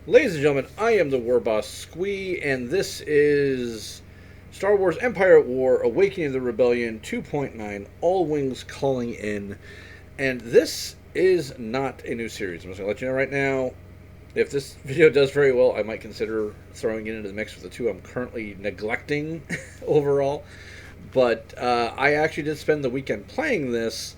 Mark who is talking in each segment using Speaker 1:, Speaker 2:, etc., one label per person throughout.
Speaker 1: Ladies and gentlemen, I am the War Boss Squee, and this is Star Wars Empire at War Awakening of the Rebellion 2.9 All Wings Calling In. And this is not a new series. I'm just going to let you know right now. If this video does very well, I might consider throwing it into the mix with the two I'm currently neglecting overall. But I actually did spend the weekend playing this,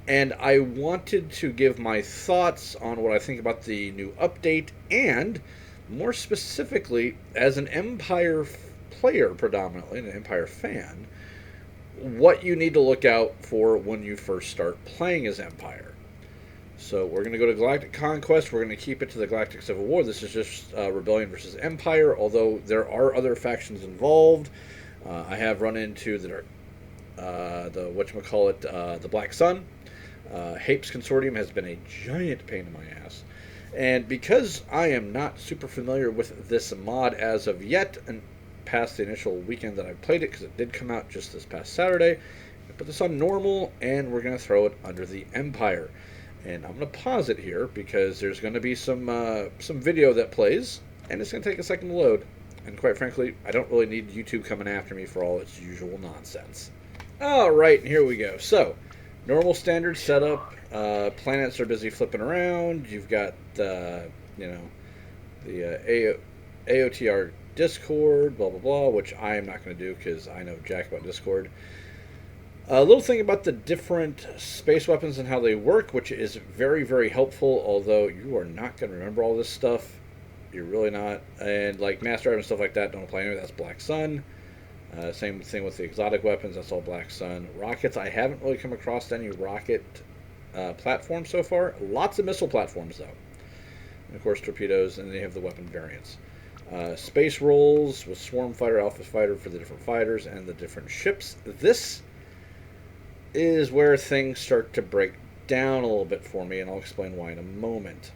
Speaker 1: and I wanted to give my thoughts on what I think about the new update, and more specifically, as an Empire player predominantly, an Empire fan, what you need to look out for when you first start playing as Empire. So we're going to go to Galactic Conquest. We're going to keep it to the Galactic Civil War. This is just Rebellion versus Empire, although there are other factions involved. I have run into the whatchamacallit, the Black Sun. Hape's Consortium has been a giant pain in my ass. And because I am not super familiar with this mod as of yet, and past the initial weekend that I played it, because it did come out just this past Saturday, I put this on normal, and we're going to throw it under the Empire. And I'm going to pause it here, because there's going to be some video that plays, and it's going to take a second to load. And quite frankly, I don't really need YouTube coming after me for all its usual nonsense. Alright, here we go. So, normal standard setup. Planets are busy flipping around. You've got the AOTR Discord, blah blah blah, which I am not going to do because I know jack about Discord. A little thing about the different space weapons and how they work, which is very, very helpful, although you are not going to remember all this stuff. You're really not. And like Master Drive and stuff like that don't apply anyway. That's Black Sun. Same thing with the exotic weapons. That's all Black Sun. Rockets, I haven't really come across any rocket platforms so far. Lots of missile platforms, though. And, of course, torpedoes, and then you have the weapon variants. Space rolls with Swarm Fighter, Alpha Fighter for the different fighters and the different ships. This is where things start to break down a little bit for me, and I'll explain why in a moment.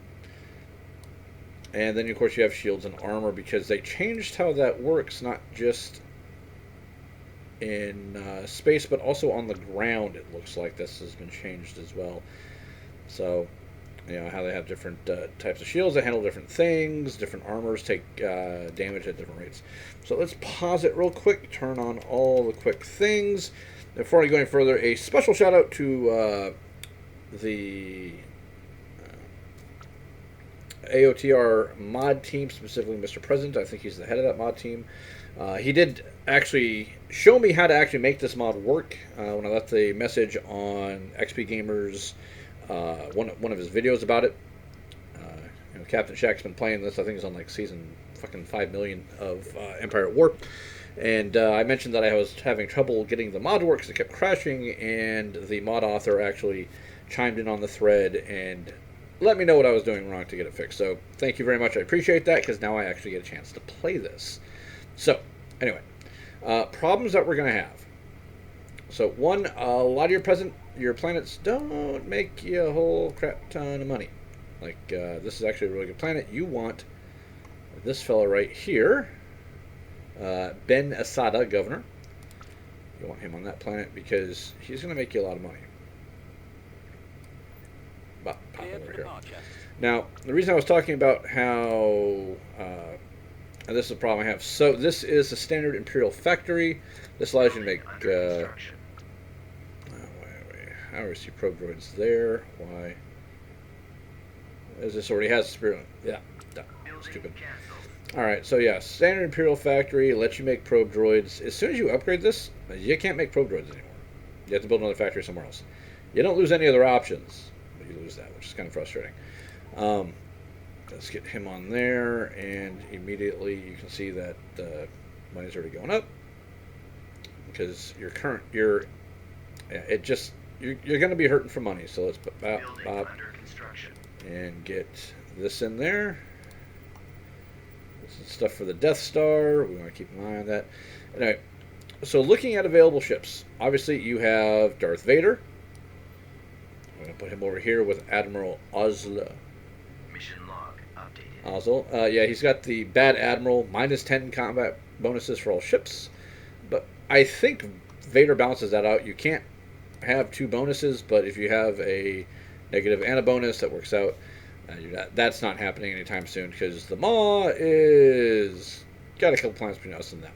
Speaker 1: And then, of course, you have shields and armor, because they changed how that works, not just in space, but also on the ground. It looks like this has been changed as well. So, how they have different types of shields that handle different things. Different armors take damage at different rates. So let's pause it real quick, turn on all the quick things. Before I go any further, a special shout out to the AOTR mod team, specifically Mr. President. I think he's the head of that mod team. He did actually show me how to actually make this mod work when I left the message on XP Gamer's one of his videos about it. Captain Shack's been playing this. I think he's on like season fucking 5 million of Empire at War. And I mentioned that I was having trouble getting the mod to work because it kept crashing, and the mod author actually chimed in on the thread and let me know what I was doing wrong to get it fixed. So thank you very much. I appreciate that, because now I actually get a chance to play this. So anyway, problems that we're going to have. So one, a lot of your planets don't make you a whole crap ton of money. Like this is actually a really good planet. You want this fella right here. Ben Asada, governor. You want him on that planet because he's going to make you a lot of money. Pop over here. Now, the reason I was talking about how this is a problem I have. So this is a standard Imperial factory. This allows you to make. I already see probe droids there. Why? As this already has spirit. Yeah, stupid. Alright, so yeah, standard Imperial factory lets you make probe droids. As soon as you upgrade this, you can't make probe droids anymore. You have to build another factory somewhere else. You don't lose any other options, but you lose that, which is kind of frustrating. Let's get him on there, and immediately you can see that money's already going up, because you're going to be hurting for money. So let's put Bob and get this in there. This is stuff for the Death Star. We want to keep an eye on that. Anyway, so looking at available ships, obviously you have Darth Vader. I'm going to put him over here with Admiral Ozla.
Speaker 2: Mission log updated.
Speaker 1: Ozl. Yeah, he's got the Bad Admiral, -10 combat bonuses for all ships. But I think Vader balances that out. You can't have two bonuses, but if you have a negative and a bonus, that works out. That's not happening anytime soon because the Maw is got a couple plans between us and them.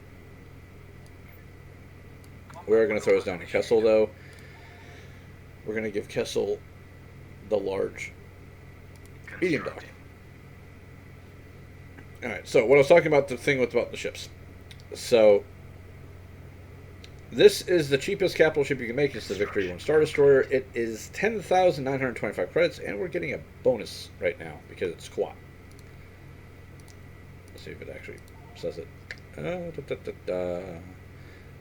Speaker 1: We're going to throw us down to Kessel, though. We're going to give Kessel the large medium dock. All right, so what I was talking about, the thing about the ships. So this is the cheapest capital ship you can make. It's the Victory 1 Star Destroyer. It is 10,925 credits, and we're getting a bonus right now because it's quad. Let's see if it actually says it.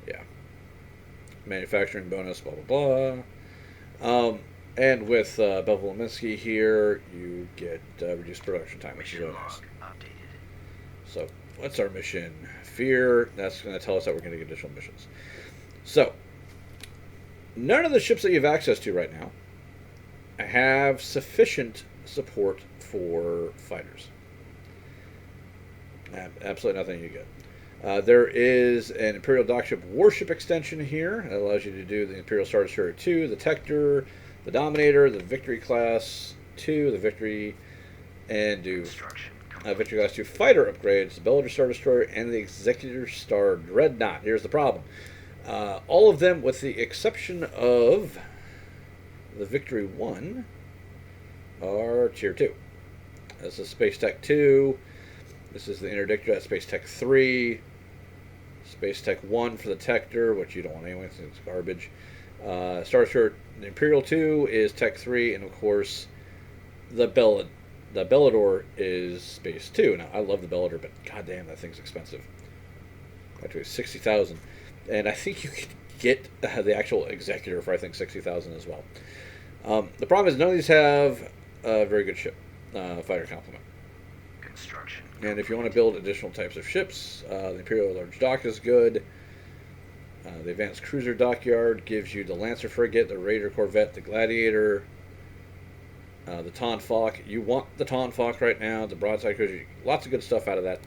Speaker 1: Yeah. Manufacturing bonus, blah, blah, blah. And with Bevel and Minsky here, you get reduced production time, which is really nice. So, what's our mission? Fear. That's going to tell us that we're going to get additional missions. So, none of the ships that you have access to right now have sufficient support for fighters. Absolutely nothing you get. There is an Imperial Dockship Warship extension here that allows you to do the Imperial Star Destroyer 2, the Tector, the Dominator, the Victory Class 2, the Victory, and do Victory Class 2 fighter upgrades, the Bellator Star Destroyer, and the Executor Star Dreadnought. Here's the problem. All of them, with the exception of the Victory 1, are Tier 2. This is Space Tech 2. This is the Interdictor at Space Tech 3. Space Tech 1 for the Tector, which you don't want anyway, it's garbage. Star Destroyer, the Imperial 2 is Tech 3, and of course, the Bellator is Space 2. Now, I love the Bellator, but goddamn, that thing's expensive. Actually, 60,000. And I think you could get the actual Executor for, I think, 60,000 as well. The problem is none of these have a very good ship fighter complement.
Speaker 2: Construction.
Speaker 1: And if you want to build additional types of ships, the Imperial Large Dock is good. The Advanced Cruiser Dockyard gives you the Lancer Frigate, the Raider Corvette, the Gladiator, the Tonfalk. You want the Tonfalk right now, the Broadside Cruiser. Lots of good stuff out of that.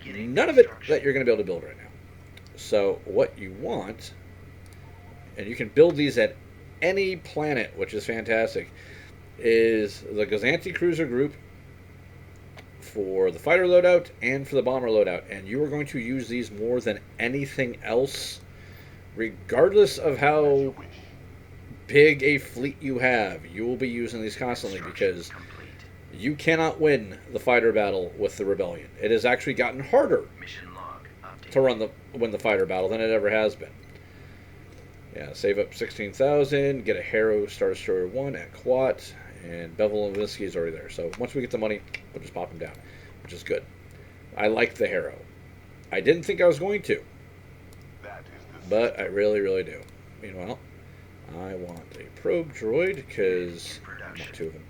Speaker 1: None of it that you're going to be able to build right now. So what you want, and you can build these at any planet, which is fantastic, is the Gazanti Cruiser Group for the fighter loadout and for the bomber loadout. And you are going to use these more than anything else, regardless of how big a fleet you have. You will be using these constantly because you cannot win the fighter battle with the Rebellion. It has actually gotten harder to win the fighter battle than it ever has been. Yeah, save up 16,000, get a Harrow Star Destroyer 1 at Quat, and Bevel and Vinsky is already there. So once we get the money, we'll just pop them down, which is good. I like the Harrow. I didn't think I was going to, but I really, really do. Meanwhile, I want a probe droid because I want two of them.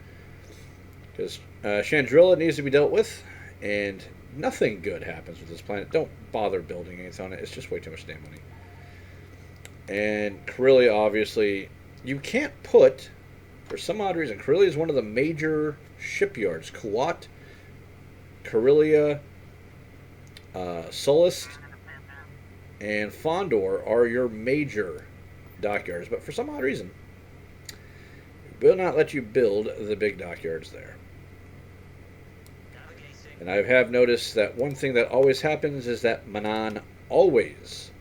Speaker 1: Because Chandrilla needs to be dealt with, and nothing good happens with this planet. Don't bother building anything on it. It's just way too much damn money. And Corellia, obviously, you can't put, for some odd reason, Corellia is one of the major shipyards. Kuwait, Corellia, Sullust, and Fondor are your major dockyards. But for some odd reason, it will not let you build the big dockyards there. And I have noticed that one thing that always happens is that Manan always,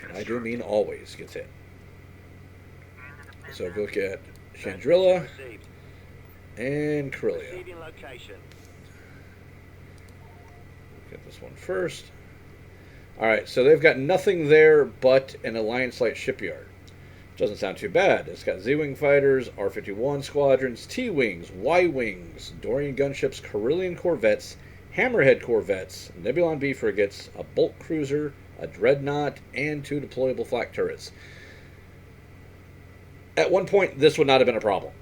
Speaker 1: and I do mean always, gets hit. So if you look at Chandrilla and Corellia. Look at this one first. Alright, so they've got nothing there but an Alliance Light shipyard. Doesn't sound too bad. It's got Z-Wing fighters, R-51 squadrons, T-Wings, Y-Wings, Dorian gunships, Corellian corvettes, Hammerhead corvettes, Nebulon B frigates, a bulk cruiser, a dreadnought, and 2 deployable flak turrets. At one point, this would not have been a problem.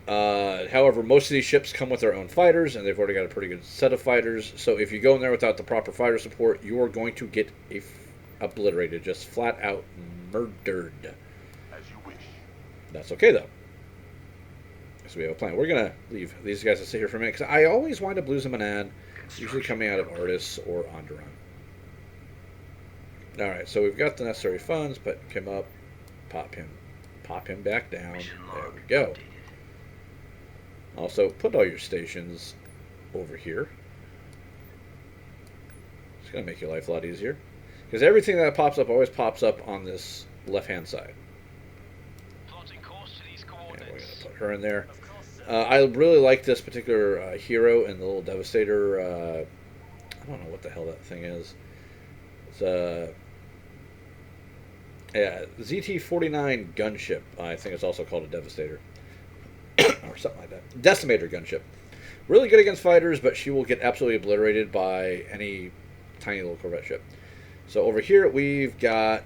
Speaker 1: However, most of these ships come with their own fighters, and they've already got a pretty good set of fighters. So if you go in there without the proper fighter support, you are going to get obliterated, just flat out murdered. As you wish. That's okay, though. So we have a plan. We're going to leave these guys to sit here for a minute, because I always wind up losing Manan, usually coming out of Artis or Onderon. Alright, so we've got the necessary funds, put him up, pop him back down. There we go. Also, put all your stations over here. It's going to make your life a lot easier. Because everything that pops up always pops up on this left-hand side.
Speaker 3: Plotting course to these
Speaker 1: And we're going
Speaker 3: coordinates.
Speaker 1: to put her in there. I really like this particular hero and the little Devastator. I don't know what the hell that thing is. It's yeah, ZT-49 gunship. I think it's also called a Devastator. Or something like that. Decimator gunship. Really good against fighters, but she will get absolutely obliterated by any tiny little Corvette ship. So over here they've got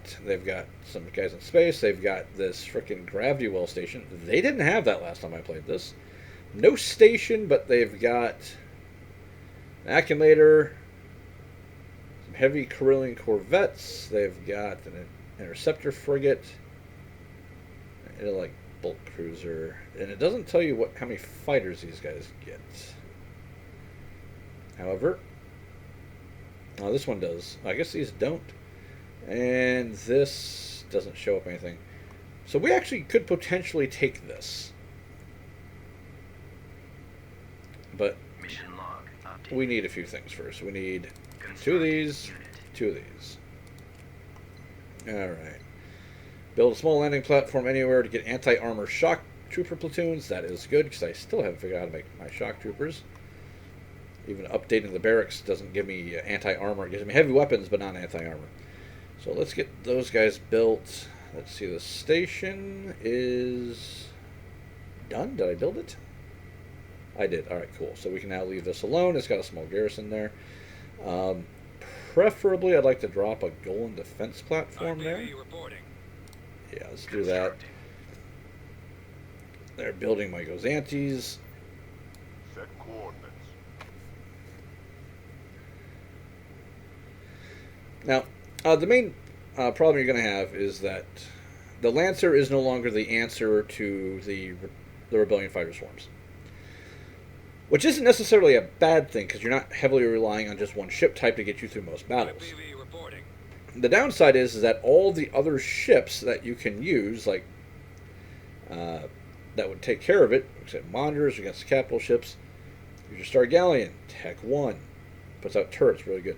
Speaker 1: some guys in space. They've got this freaking gravity well station. They didn't have that last time I played this. No station, but they've got an accumulator, some heavy Carillion corvettes. They've got an interceptor frigate, and like bulk cruiser, and it doesn't tell you how many fighters these guys get. However, this one does. I guess these don't, and this doesn't show up anything. So we actually could potentially take this, but
Speaker 2: Mission log updated.
Speaker 1: we need a few things first. We need
Speaker 2: Construct
Speaker 1: two of these,
Speaker 2: unit.
Speaker 1: two of these. Alright. Build a small landing platform anywhere to get anti-armor shock trooper platoons. That is good, because I still haven't figured out how to make my shock troopers. Even updating the barracks doesn't give me anti-armor. It gives me heavy weapons, but not anti-armor. So let's get those guys built. Let's see, the station is done. Did I build it? I did. Alright, cool. So we can now leave this alone. It's got a small garrison there. Preferably, I'd like to drop a Golan defense platform there. Yeah, let's do that.
Speaker 2: Constructing.
Speaker 1: They're building my Gozantes.
Speaker 4: Set coordinates.
Speaker 1: Now, the main problem you're going to have is that the Lancer is no longer the answer to the Rebellion fighter swarms. Which isn't necessarily a bad thing, because you're not heavily relying on just one ship type to get you through most battles. The downside is that all the other ships that you can use, like, that would take care of it, except monitors against capital ships, use your Star Galleon, Tech 1, puts out turrets, really good.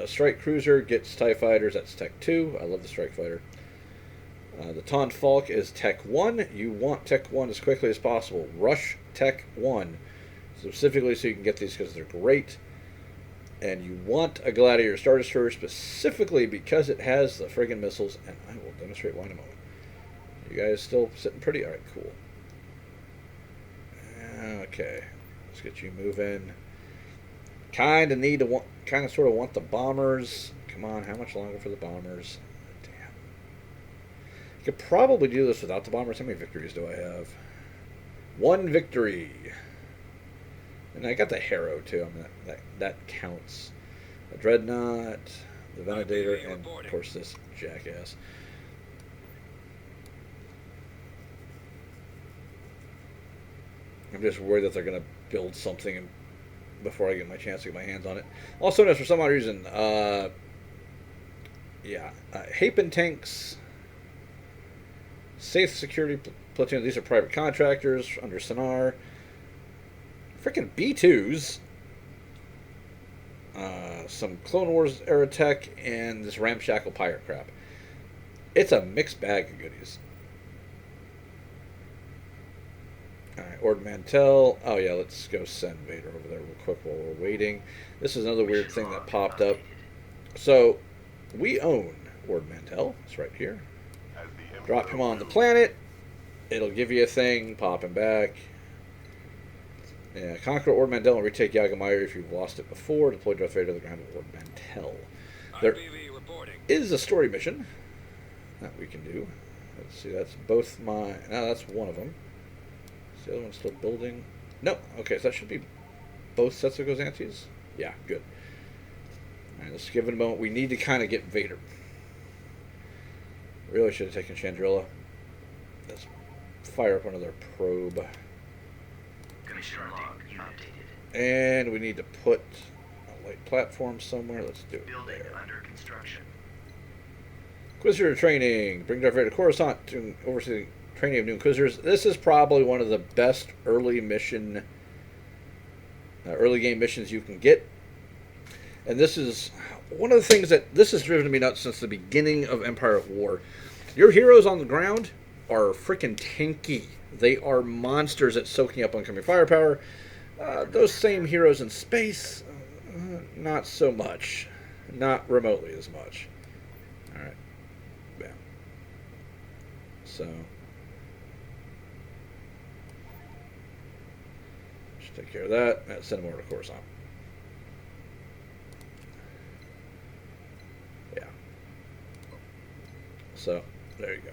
Speaker 1: Strike Cruiser gets TIE Fighters, that's Tech 2, I love the Strike Fighter. The Ton Falk is Tech 1. You want Tech 1 as quickly as possible. Rush Tech 1. Specifically so you can get these because they're great. And you want a Gladiator Star Destroyer specifically because it has the friggin' missiles. And I will demonstrate why in a moment. You guys still sitting pretty? Alright, cool. Okay. Let's get you moving. Kind of sort of want the bombers. Come on, how much longer for the bombers? Could probably do this without the bombers. How many victories do I have? 1 victory. And I got the Harrow too. I mean, that counts. The Dreadnought, the Venator, and of course this jackass. I'm just worried that they're going to build something before I get my chance to get my hands on it. Also notice for some odd reason, Hapen tanks. Safe security platoon. These are private contractors under Sonar. Freaking B2s. Some Clone Wars era tech and this ramshackle pirate crap. It's a mixed bag of goodies. Alright, Ord Mantell. Oh yeah, let's go send Vader over there real quick while we're waiting. This is another weird thing that popped up. So, we own Ord Mantell. It's right here. Drop him on the planet. It'll give you a thing. Pop him back. Yeah, conquer Ord Mantell and retake Yagamair if you've lost it before. Deploy Darth Vader to the ground of Ord Mantell. There is a story mission that we can do. Let's see, that's both my... No, that's one of them. Is the other one still building? No. Okay, so that should be both sets of Gozantes? Yeah, good. Alright, let's give it a moment. We need to kind of get Vader. Really should have taken Chandrilla. Let's fire up another probe.
Speaker 2: Mission log updated.
Speaker 1: And we need to put a light platform somewhere. Let's do it
Speaker 2: Building
Speaker 1: there.
Speaker 2: under construction.
Speaker 1: Inquisitor training. Bring Darth Vader to Coruscant to oversee the Training of new Inquisitors. This is probably one of the best early game missions you can get. And this is one of the things that this has driven me nuts since the beginning of Empire at War. Your heroes on the ground are freaking tanky. They are monsters at soaking up oncoming firepower. Those same heroes in space, not so much. Not remotely as much. Alright. Bam. So. Just take care of that. And send them over to Coruscant. Yeah. So, there you go.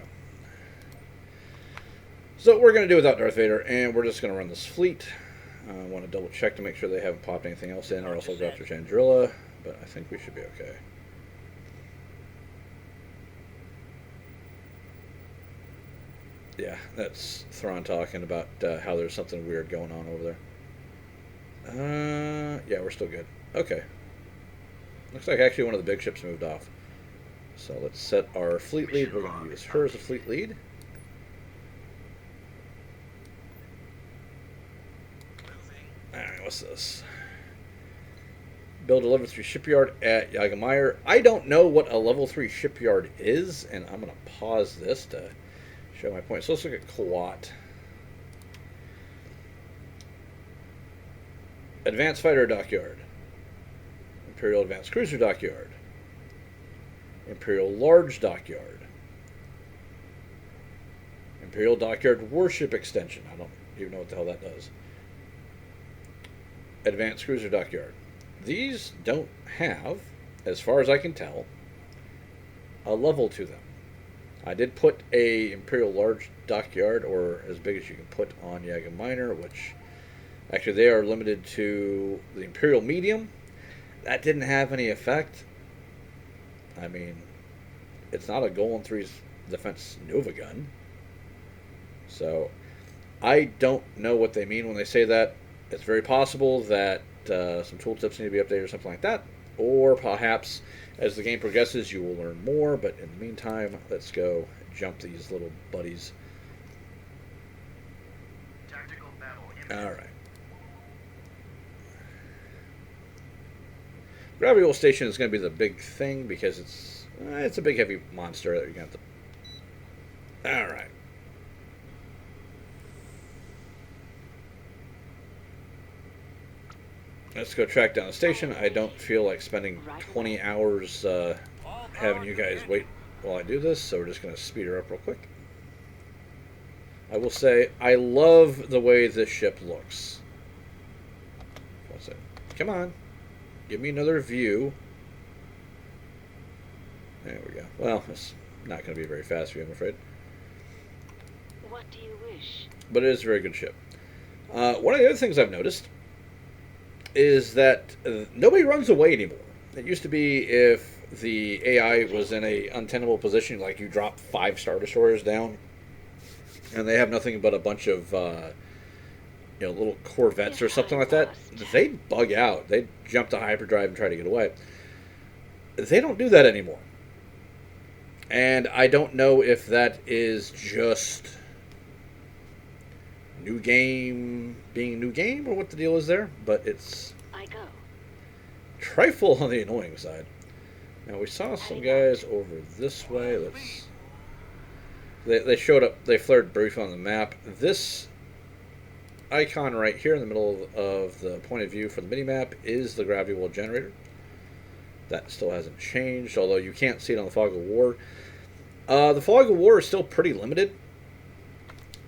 Speaker 1: So, we're going to do without Darth Vader, and we're just going to run this fleet. I want to double check to make sure they haven't popped anything else in, or else I'll go after Chandrilla, but I think we should be okay. Yeah, that's Thrawn talking about how there's something weird going on over there. Yeah, we're still good. Okay. Looks like actually one of the big ships moved off. So let's set our fleet lead. We're going to use her as a fleet lead. Alright, what's this? Build a level 3 shipyard at Yagamair. I don't know what a level 3 shipyard is, and I'm going to pause this to show my point. So let's look at Kawat. Advanced Fighter Dockyard. Imperial Advanced Cruiser Dockyard. Imperial Large Dockyard. Imperial Dockyard Warship Extension. I don't even know what the hell that does. Advanced Cruiser Dockyard. These don't have, as far as I can tell, a level to them. I did put a Imperial Large Dockyard, or as big as you can put on Yaga Minor, which actually they are limited to the Imperial Medium. That didn't have any effect. I mean, it's not a Golem 3's Defense Nova gun. So, I don't know what they mean when they say that. It's very possible that some tooltips need to be updated or something like that. Or perhaps as the game progresses you will learn more. But in the meantime, let's go jump these little buddies.
Speaker 2: Tactical battle.
Speaker 1: Alright. Gravity Well Station is going to be the big thing because it's a big heavy monster that you're going to have to... Alright. Let's go track down the station. I don't feel like spending 20 hours having you guys wait while I do this, so we're just going to speed her up real quick. I will say, I love the way this ship looks. What's it? Come on. Give me another view. There we go. Well, it's not going to be a very fast view, I'm afraid.
Speaker 5: What do you wish?
Speaker 1: But it is a very good ship. One of the other things I've noticed is that nobody runs away anymore. It used to be if the AI was in a untenable position, like you drop 5 Star Destroyers down, and they have nothing but a bunch of little Corvettes or something like that, they'd bug out. They'd jump to hyperdrive and try to get away. They don't do that anymore. And I don't know if that is just new game being new game or what the deal is there, but it's trifle on the annoying side. Now we saw some guys over this way. They showed up. They flared briefly on the map. This icon right here in the middle of the point of view for the mini-map is the gravity well generator. That still hasn't changed, although you can't see it on the Fog of War. The Fog of War is still pretty limited,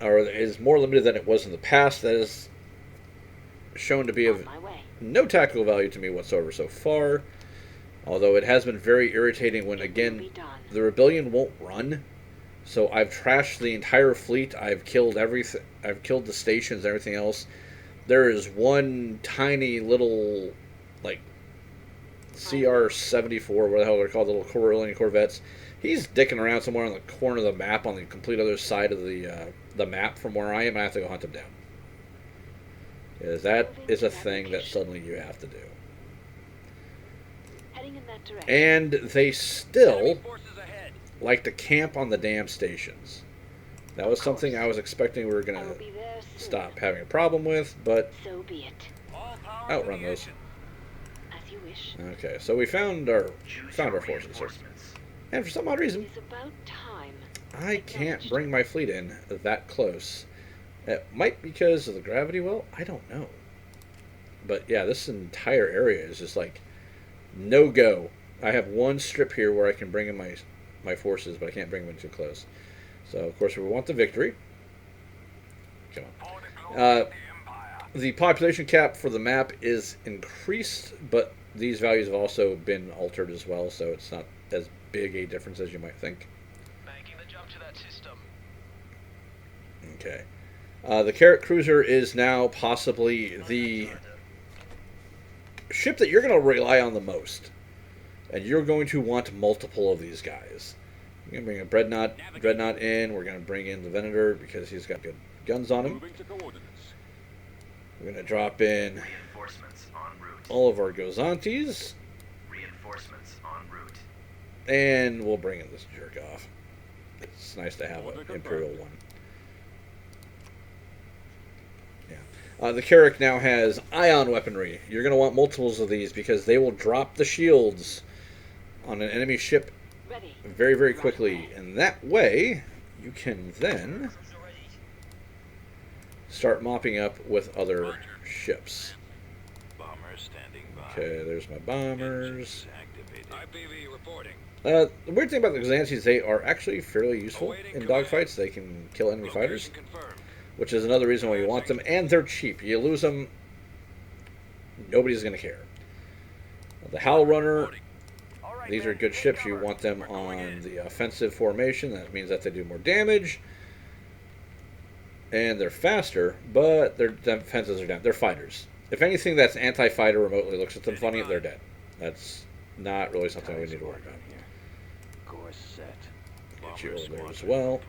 Speaker 1: or is more limited than it was in the past. That is shown to be of no tactical value to me whatsoever so far, although it has been very irritating when, again, the Rebellion won't run. So I've trashed the entire fleet. I've killed everything. I've killed the stations, everything else. There is one tiny little, like, CR-74, what the hell they're called, the little Corellian Corvettes. He's dicking around somewhere on the corner of the map, on the complete other side of the map from where I am. I have to go hunt him down. Because that is a thing that suddenly you have to do. And they still like to camp on the damn stations. That was something I was expecting we were going
Speaker 5: I will
Speaker 1: to
Speaker 5: be there soon.
Speaker 1: stop having a problem with, but
Speaker 5: So be it.
Speaker 3: All power
Speaker 1: outrun
Speaker 3: to the
Speaker 1: those.
Speaker 3: engine.
Speaker 5: As you wish.
Speaker 1: Okay, so we found our
Speaker 2: Choose
Speaker 1: found
Speaker 2: your
Speaker 1: our forces here.
Speaker 2: reinforcements.
Speaker 1: And for some odd
Speaker 5: It
Speaker 1: reason,
Speaker 5: is about time.
Speaker 1: I can't
Speaker 5: Acknowledged.
Speaker 1: bring my fleet in that close. It might be because of the gravity well, I don't know. But yeah, this entire area is just like no go. I have one strip here where I can bring in my forces, but I can't bring them in too close. So of course we want the victory. Come on. The population cap for the map is increased, but these values have also been altered as well, so it's not as big a difference as you might think.
Speaker 3: Making the jump to that system.
Speaker 1: Okay. The Carrot Cruiser is now possibly the ship that you're going to rely on the most. And you're going to want multiple of these guys. We're going to bring a Dreadnought in. We're going to bring in the Venator because he's got good guns on him.
Speaker 4: Moving to coordinates.
Speaker 1: We're going to drop in
Speaker 2: Reinforcements en route.
Speaker 1: all of our Gozantes.
Speaker 2: Reinforcements en route.
Speaker 1: And we'll bring in this jerk off. It's nice to have an Imperial one. Yeah. The Carrack now has ion weaponry. You're going to want multiples of these because they will drop the shields on an enemy ship
Speaker 5: Ready.
Speaker 1: very, very quickly. And that way, you can then start mopping up with other ships.
Speaker 3: Bomber standing by.
Speaker 1: Okay, there's my bombers.
Speaker 3: Activated. IPV reporting.
Speaker 1: The weird thing about the Xantes, they are actually fairly useful in dogfights. They can kill enemy fighters,
Speaker 3: Confirmed.
Speaker 1: which is another reason why you want them. And they're cheap. You lose them, nobody's going to care. The Howl Runner, these are good ships. You want them on the offensive formation. That means that they do more damage. And they're faster, but their defenses are down. They're fighters. If anything that's anti-fighter remotely looks at them funny, they're dead. That's not really something we need to worry about.
Speaker 3: Course set.
Speaker 1: Get you over there as well.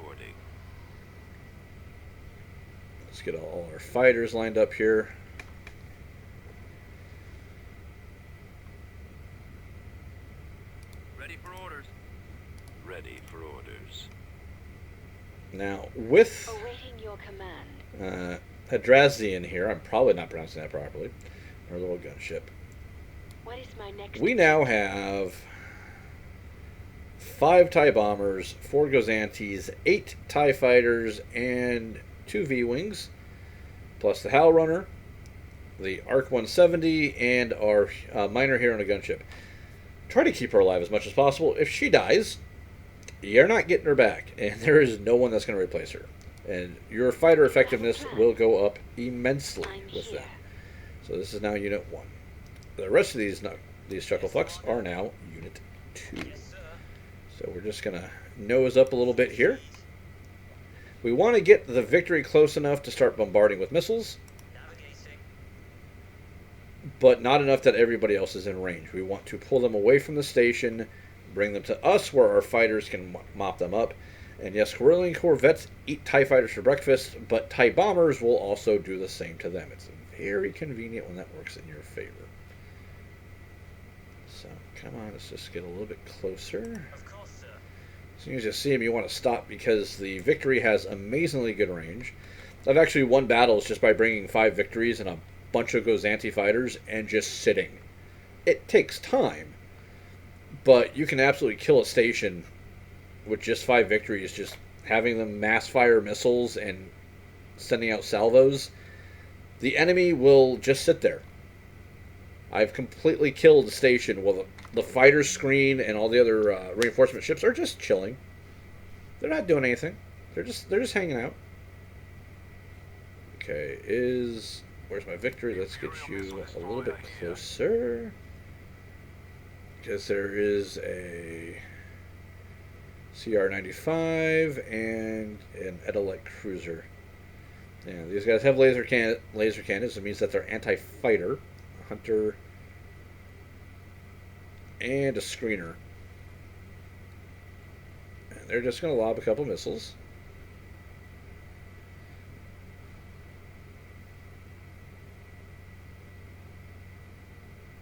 Speaker 1: Let's get all our fighters lined up here.
Speaker 3: Ready for orders. Ready for orders.
Speaker 1: Now, with
Speaker 5: Awaiting your command.
Speaker 1: Hadrazian here, I'm probably not pronouncing that properly, our little gunship,
Speaker 5: What is my next?
Speaker 1: we now have 5 TIE bombers, 4 Gozantes, 8 TIE fighters, and 2 V-Wings, plus the Howl Runner, the ARC 170, and our minor hero and a gunship. Try to keep her alive as much as possible. If she dies, you're not getting her back, and there is no one that's going to replace her. And your fighter effectiveness will go up immensely
Speaker 5: I'm
Speaker 1: with
Speaker 5: here.
Speaker 1: that. So this is now Unit 1. The rest of these Chucklefucks are now Unit 2. So we're just going to nose up a little bit here. We want to get the victory close enough to start bombarding with missiles, but not enough that everybody else is in range. We want to pull them away from the station, bring them to us where our fighters can mop them up. And yes, Corellian Corvettes eat TIE fighters for breakfast, but TIE bombers will also do the same to them. It's very convenient when that works in your favor. So, come on, let's just get a little bit closer.
Speaker 3: Of course, sir.
Speaker 1: As soon as you see him, you want to stop because the Victory has amazingly good range. I've actually won battles just by bringing 5 Victories and a bunch of Gozanti fighters and just sitting. It takes time, but you can absolutely kill a station with just 5 Victories, just having them mass fire missiles and sending out salvos. The enemy will just sit there. I've completely killed the station while the fighter screen and all the other reinforcement ships are just chilling. They're not doing anything. They're just hanging out. Okay, where's my Victory? Let's get you a little bit closer. Because there is a CR-95 and an Edelec cruiser. Yeah, these guys have laser cannons. It means that they're anti-fighter, a hunter, and a screener. And they're just going to lob a couple missiles.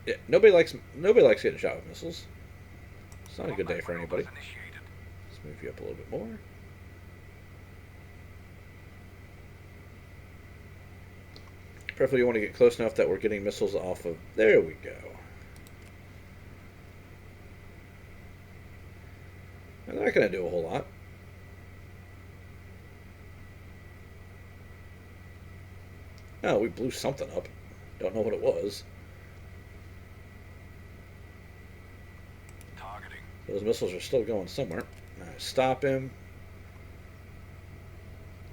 Speaker 1: Yeah, nobody likes getting shot with missiles. It's not a good day for anybody. Let's move you up a little bit more. Preferably you want to get close enough that we're getting missiles off of... There we go. And they're not going to do a whole lot. Oh, we blew something up. Don't know what it was.
Speaker 3: Targeting.
Speaker 1: Those missiles are still going somewhere. Stop him.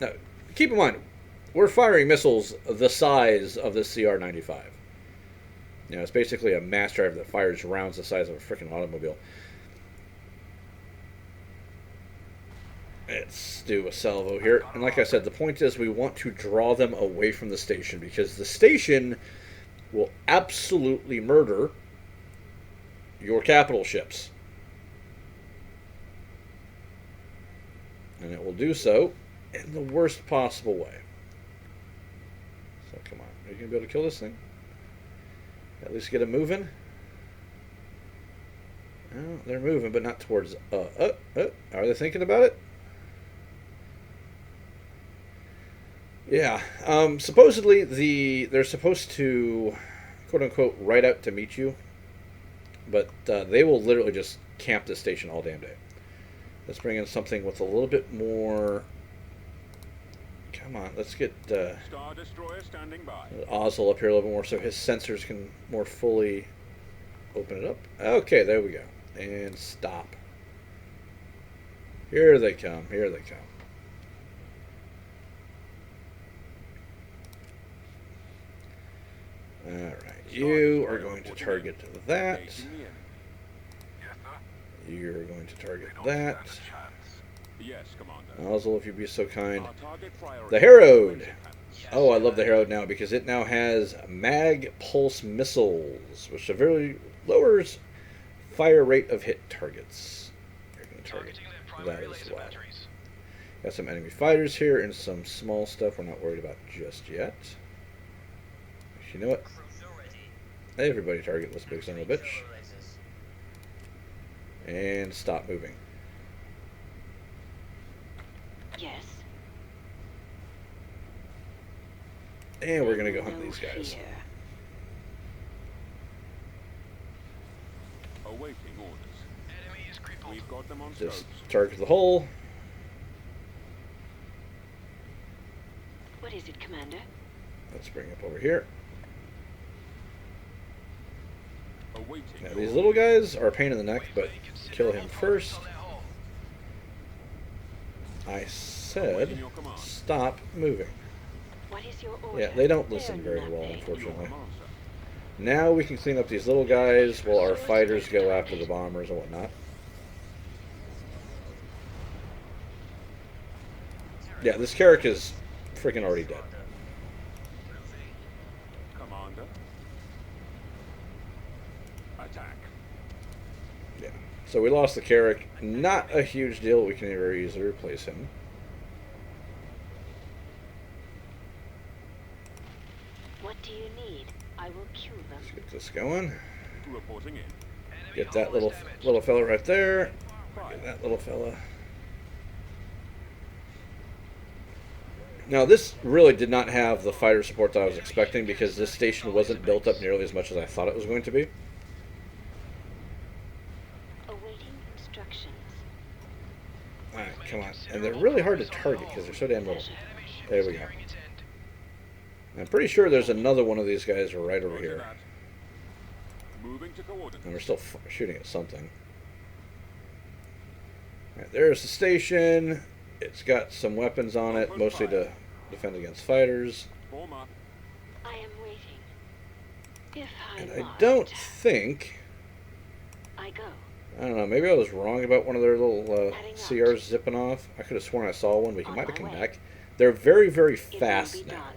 Speaker 1: Now, keep in mind, we're firing missiles the size of this CR-95. You know, it's basically a mass driver that fires rounds the size of a freaking automobile. Let's do a salvo here. And like I said, the point is we want to draw them away from the station because the station will absolutely murder your capital ships. And it will do so in the worst possible way. So come on, are you going to be able to kill this thing? At least get it moving? Well, they're moving, but not towards... Are they thinking about it? Yeah. Supposedly, they're supposed to, quote-unquote, ride out to meet you. But they will literally just camp this station all damn day. Let's bring in something with a little bit more... Come on, let's get
Speaker 4: Star Destroyer standing by.
Speaker 1: Ozzel up here a little bit more so his sensors can more fully open it up. Okay, there we go. And stop. Here they come. Here they come. Alright, you are going to target that. You're going to target that.
Speaker 4: Yes, Commander.
Speaker 1: Ozzel, if you'd be so kind.
Speaker 4: Our target priority-
Speaker 1: The Herod. Oh, I love the Herod now because it now has mag pulse missiles, which severely lowers fire rate of hit targets. You're going to target that as well. Got some enemy fighters here and some small stuff we're not worried about just yet. You know what? Everybody target this big son of a bitch. And stop moving.
Speaker 5: Yes.
Speaker 1: And we're going to go hunt these guys.
Speaker 5: Fear.
Speaker 4: Awaiting orders. We've got them on
Speaker 1: Just
Speaker 4: scopes.
Speaker 1: target the hole.
Speaker 5: What is it, Commander?
Speaker 1: Let's bring up over here.
Speaker 4: Awaiting
Speaker 1: Now
Speaker 4: your
Speaker 1: these little guys are a pain in the neck, but kill him first. I said stop moving.
Speaker 5: What is your order?
Speaker 1: Yeah, they don't
Speaker 5: There,
Speaker 1: listen very well,
Speaker 5: nothing.
Speaker 1: unfortunately.
Speaker 4: command, sir.
Speaker 1: Now we can clean up these little guys while our fighters go after the bombers and whatnot. Yeah, this Carrick is freaking already dead.
Speaker 4: Commander. Attack.
Speaker 1: Yeah. So we lost the Carrick. Not a huge deal. We can very easily replace him.
Speaker 5: What do you need? I will kill them.
Speaker 1: Let's get this going.
Speaker 4: Reporting in.
Speaker 1: Get that little fella right there. Get that little fella. Now this really did not have the fighter support that I was expecting because this station wasn't built up nearly as much as I thought it was going to be.
Speaker 5: Awaiting instructions.
Speaker 1: Alright, come on. And they're really hard to target because they're so damn little. There we go. I'm pretty sure there's another one of these guys right over
Speaker 4: Roger
Speaker 1: here.
Speaker 4: that. Moving to coordinates.
Speaker 1: And we're still shooting at something. Alright, there's the station. It's got some weapons on it, mostly to defend against fighters.
Speaker 4: Form up.
Speaker 5: I am waiting. If I
Speaker 1: And I
Speaker 5: must,
Speaker 1: don't think...
Speaker 5: I go.
Speaker 1: I don't know, maybe I was wrong about one of their little
Speaker 5: Heading out.
Speaker 1: CRs zipping off. I could have sworn I saw one, but he
Speaker 5: On
Speaker 1: might have
Speaker 5: my
Speaker 1: come
Speaker 5: way.
Speaker 1: back. They're very, very
Speaker 5: It will
Speaker 1: fast
Speaker 5: be
Speaker 1: now.
Speaker 5: done.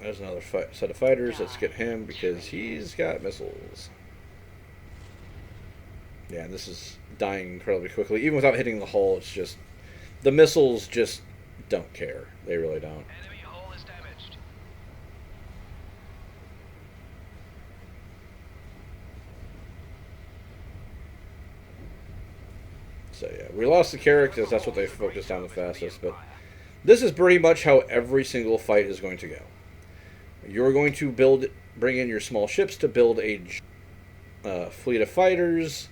Speaker 1: There's another set of fighters. Let's get him because he's got missiles. Yeah, this is dying incredibly quickly. Even without hitting the hull, it's just... The missiles just don't care. They really don't.
Speaker 2: Enemy hull is damaged.
Speaker 1: So yeah, we lost the characters. That's what they focused on the fastest. But This is pretty much how every single fight is going to go. You're going to bring in your small ships to build a fleet of fighters.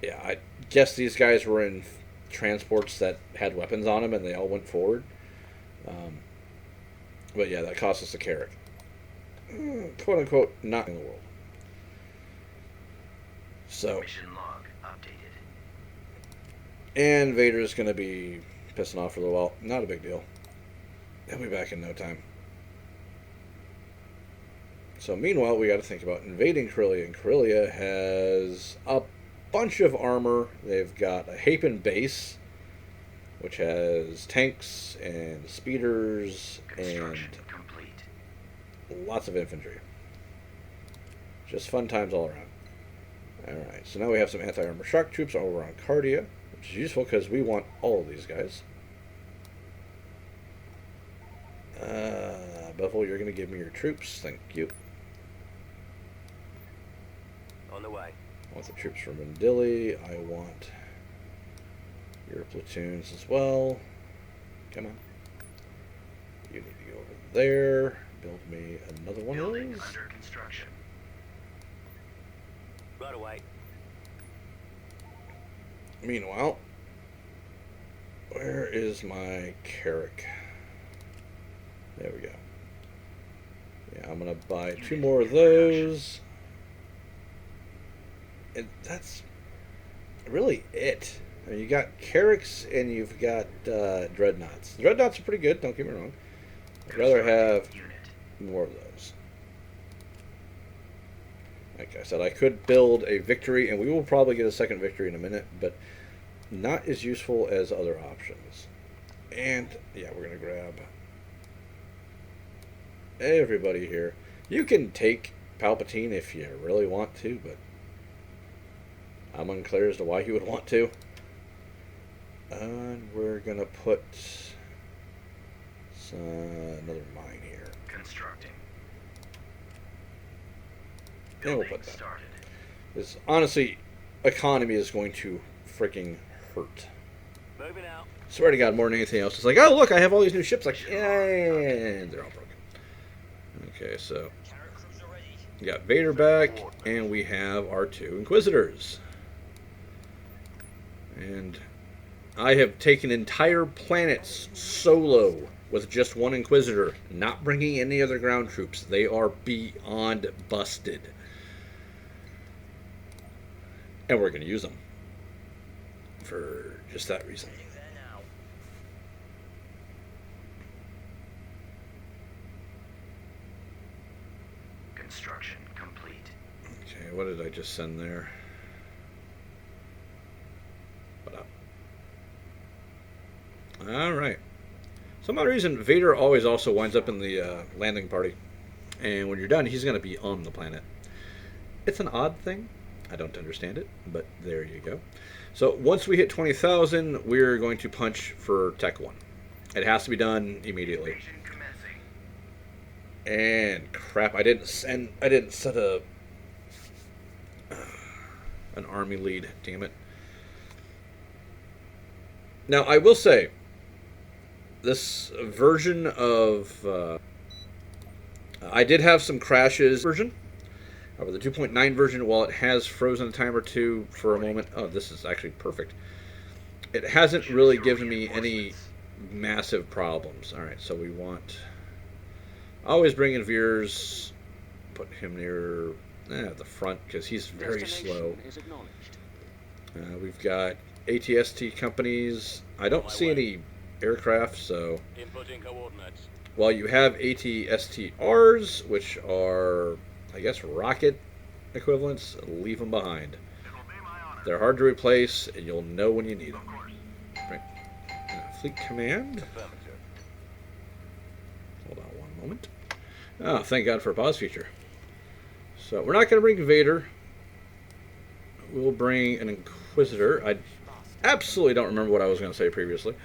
Speaker 1: Yeah, I guess these guys were in transports that had weapons on them, and they all went forward. But yeah, that cost us a Carrack. Quote unquote, not in the world. So,
Speaker 2: Mission log updated.
Speaker 1: and Vader's going to be pissing off for a little while. Not a big deal. He'll be back in no time. So meanwhile, we got to think about invading Corellia. And Corellia has a bunch of armor. They've got a Hapen base, which has tanks and speeders
Speaker 2: Construction
Speaker 1: and
Speaker 2: complete.
Speaker 1: lots of infantry. Just fun times all around. Alright, so now we have some anti-armor shock troops over on Cardia, which is useful because we want all of these guys. Buffalo, you're going to give me your troops. Thank you.
Speaker 3: On the way.
Speaker 1: I want the troops from Mendili. I want your platoons as well. Come on. You need to go over there. Build me another one of
Speaker 2: Building
Speaker 1: those.
Speaker 2: under construction.
Speaker 3: Right away.
Speaker 1: Meanwhile, where is my Carrack? There we go. Yeah, I'm going to buy 2 more of those. And that's really it. I mean, you got Carracks and you've got Dreadnoughts. Dreadnoughts are pretty good, don't get me wrong. I'd rather have
Speaker 2: Unit.
Speaker 1: more of those. Like I said, I could build a victory, and we will probably get a second victory in a minute, but not as useful as other options. And, yeah, we're going to grab everybody here. You can take Palpatine if you really want to, but I'm unclear as to why you would want to. And we're going to put another mine here.
Speaker 2: Constructing.
Speaker 1: And we'll
Speaker 2: Building
Speaker 1: put that.
Speaker 2: started.
Speaker 1: This, honestly, economy is going to freaking hurt.
Speaker 3: Moving out.
Speaker 1: Swear to God, more than anything else. It's like, oh, look, I have all these new ships. Like, and they're all broken. Okay, so we got Vader back, and we have our 2 Inquisitors. And I have taken entire planets solo with just 1 Inquisitor, not bringing any other ground troops. They are beyond busted. And we're going to use them for just that reason.
Speaker 2: Construction complete.
Speaker 1: Okay, what did I just send there? What up? Alright. Some odd reason, Vader always also winds up in the landing party. And when you're done, he's going to be on the planet. It's an odd thing. I don't understand it, but there you go. So once we hit 20,000, we're going to punch for Tech 1. It has to be done immediately.
Speaker 2: Invasion commencing.
Speaker 1: And crap, I didn't set an army lead. Damn it. Now I will say, this version of I did have some crashes. Version. However, the 2.9 version, while it has frozen a time or two for a moment, oh, this is actually perfect. It hasn't really given me any massive problems. All right, so we want. Always bring in Veers, put him near the front because he's very slow.
Speaker 4: Is acknowledged.
Speaker 1: We've got ATST companies. I don't see any aircraft, so
Speaker 3: Inputting coordinates.
Speaker 1: while you have ATSTRs, which are, I guess, rocket equivalents, leave them behind.
Speaker 2: It'll be my honor.
Speaker 1: They're hard to replace, and you'll know when you need them. Right. Fleet command.
Speaker 3: Affirmative.
Speaker 1: Hold on one moment. Oh, thank God for a pause feature. So we're not going to bring Vader. We'll bring an Inquisitor. I absolutely don't remember what I was going to say previously.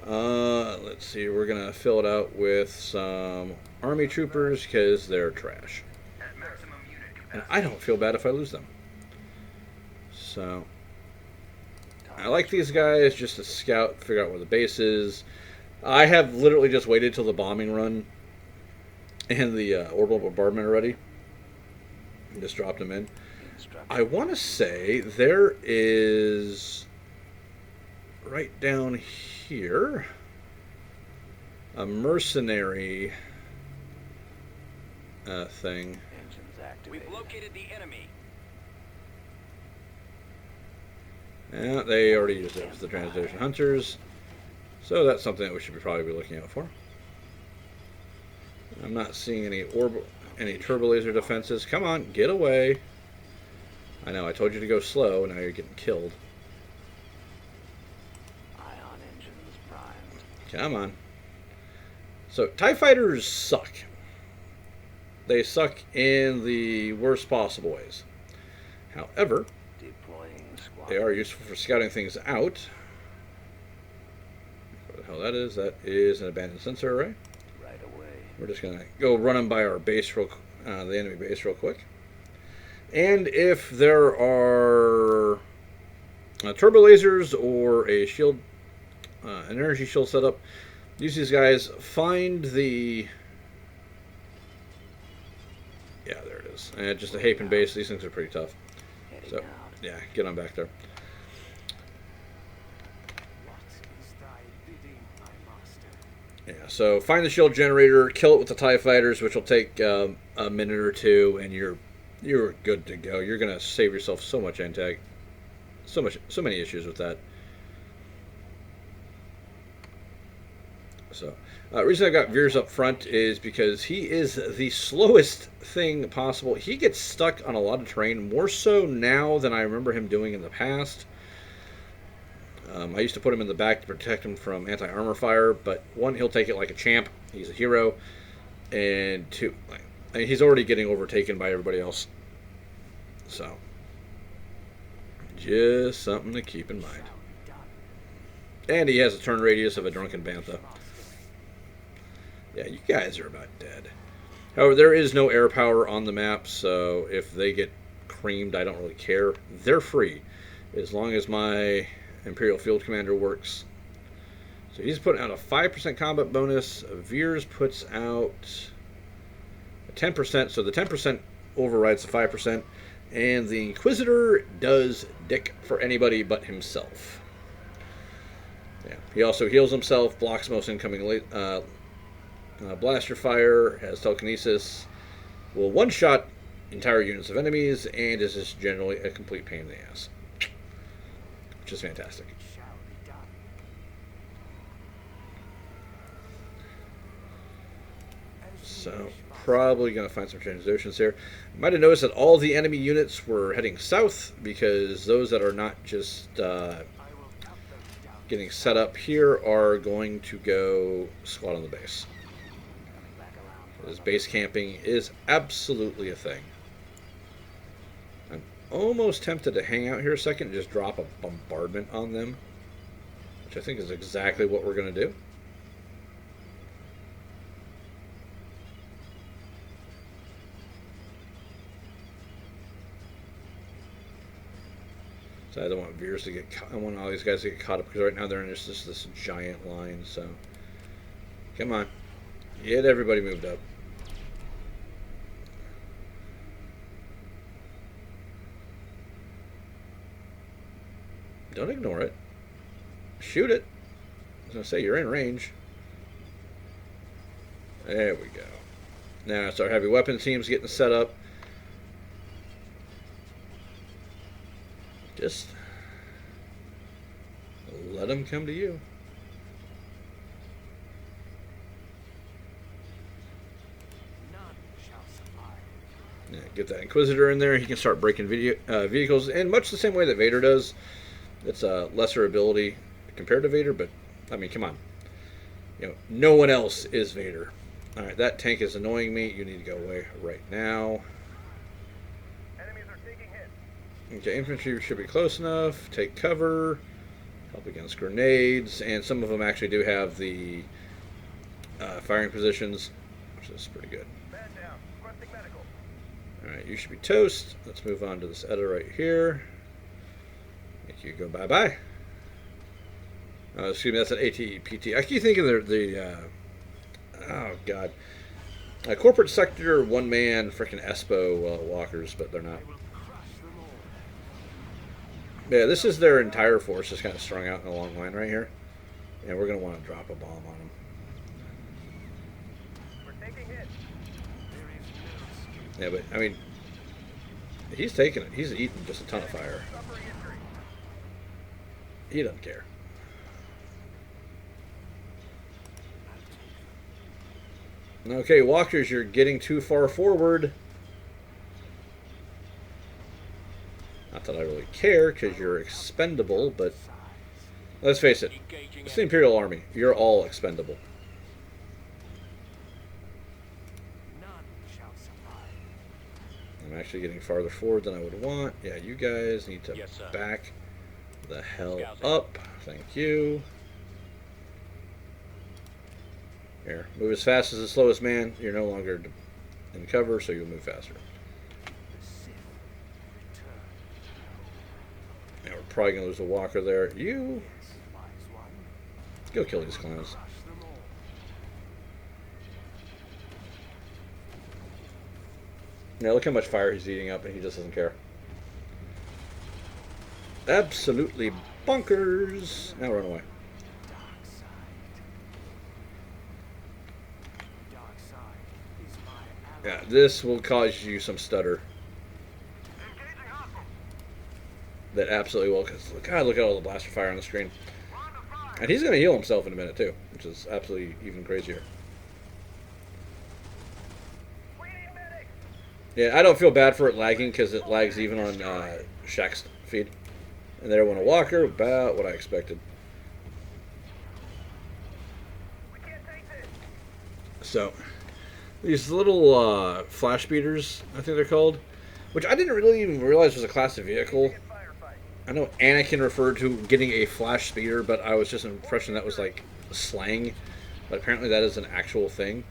Speaker 1: Let's see. We're going to fill it out with some army troopers because they're trash.
Speaker 2: At maximum unit
Speaker 1: And
Speaker 2: capacity.
Speaker 1: I don't feel bad if I lose them. So, I like these guys just to scout, figure out where the base is. I have literally just waited till the bombing run and the orbital bombardment already. And just dropped them in. I want to say there is right down here a mercenary thing.
Speaker 3: Engines activated. We've located the enemy.
Speaker 1: Yeah, they already used it as the transition hunters, so that's something that we should probably be looking out for. I'm not seeing any turbo laser defenses. Come on, get away! I know I told you to go slow. Now you're getting killed.
Speaker 3: Ion engines primed.
Speaker 1: Come on. So TIE fighters suck. They suck in the worst possible ways. However,
Speaker 3: Deploying squad.
Speaker 1: they are useful for scouting things out. What the hell that is? That is an abandoned sensor array.
Speaker 3: Right away.
Speaker 1: We're just gonna go run them by our base the enemy base real quick. And if there are turbo lasers or a shield, an energy shield setup, use these guys. Find the there it is. And just a Hapen base. These things are pretty tough.
Speaker 3: Heading
Speaker 1: So
Speaker 3: out.
Speaker 1: yeah, get on back there.
Speaker 4: What is thy bidding, my master?
Speaker 1: Yeah, so find the shield generator, kill it with the TIE fighters, which will take a minute or two, and you're good to go. You're gonna save yourself so much antag, so many issues with that. So, reason I got Veers up front is because he is the slowest thing possible. He gets stuck on a lot of terrain, more so now than I remember him doing in the past. I used to put him in the back to protect him from anti-armor fire, but one, he'll take it like a champ. He's a hero. And two, I mean, he's already getting overtaken by everybody else. So, just something to keep in mind. And he has a turn radius of a drunken bantha. Yeah, you guys are about dead. However, there is no air power on the map, so if they get creamed, I don't really care. They're free, as long as my Imperial Field Commander works. So he's putting out a 5% combat bonus. Veers puts out a 10%, so the 10% overrides the 5%. And the Inquisitor does dick for anybody but himself. Yeah, he also heals himself, blocks most incoming blaster fire, has telekinesis, will one-shot entire units of enemies, and is just generally a complete pain in the ass. Which is fantastic. So, probably going to find some transitions here. You might have noticed that all the enemy units were heading south, because those that are not just getting set up here are going to go squat on the base. Because base camping is absolutely a thing. I'm almost tempted to hang out here a second and just drop a bombardment on them, which I think is exactly what we're going to do. So I don't want Veers to get caught. I want all these guys to get caught up, because right now they're in just this giant line. So come on, get everybody moved up. Don't ignore it. Shoot it. I was going to say, you're in range. There we go. Now it's our heavy weapon teams getting set up. Just let them come to you. Yeah, get that Inquisitor in there. He can start breaking vehicles in much the same way that Vader does. It's a lesser ability compared to Vader, but I mean, come on. You know, no one else is Vader. All right, that tank is annoying me. You need to go away right now.
Speaker 2: Enemies are taking hits.
Speaker 1: Okay, infantry should be close enough. Take cover. Help against grenades, and some of them actually do have the firing positions, which is pretty good.
Speaker 2: Man down. Requesting medical.
Speaker 1: All right, you should be toast. Let's move on to this Edda right here. Make you go bye-bye. Excuse me, that's an ATPT. I keep thinking oh god, corporate sector one man freaking Espo walkers, but they're not.
Speaker 4: I will crush them all.
Speaker 1: Yeah, this is their entire force, just kind of strung out in a long line right here, and we're gonna want to drop a bomb on them.
Speaker 2: We're taking hits.
Speaker 4: There is no escape.
Speaker 1: Yeah, but I mean, he's taking it. He's eating just a ton of fire.
Speaker 2: Suffer injury.
Speaker 1: He doesn't care. Okay, walkers, you're getting too far forward. Not that I really care, because you're expendable, but let's face it,
Speaker 3: Engaging
Speaker 1: it's the Imperial Army. You're all expendable.
Speaker 4: None shall survive.
Speaker 1: I'm actually getting farther forward than I would want. Yeah, you guys need to
Speaker 3: Yes, sir.
Speaker 1: back the hell
Speaker 3: Scouting.
Speaker 1: up. Thank you. Here, move as fast as the slowest man. You're no longer in cover, so you'll move faster.
Speaker 4: The Sith return.
Speaker 1: Now we're probably gonna lose a walker there. You
Speaker 4: Yes, wise one.
Speaker 1: go kill these clowns.
Speaker 4: Crush them all.
Speaker 1: Now look how much fire he's eating up, and he just doesn't care. Absolutely bonkers. Now run away.
Speaker 4: Dark side. Dark side is my ally.
Speaker 1: Yeah, this will cause you some stutter.
Speaker 2: Engaging hostile.
Speaker 1: That absolutely will. Cause God, look at all the blaster fire on the screen.
Speaker 2: We're under fire.
Speaker 1: And he's going to heal himself in a minute too, which is absolutely even crazier.
Speaker 2: We need medics.
Speaker 1: Yeah, I don't feel bad for it lagging because it lags even on Shaq's feed. And there went a walker, about what I expected.
Speaker 2: We can't take this.
Speaker 1: So, these little flash speeders, I think they're called, which I didn't really even realize was a class of vehicle.
Speaker 2: Get firefight.
Speaker 1: I know Anakin referred to getting a flash speeder, but I was just an impression that was like slang. But apparently that is an actual thing.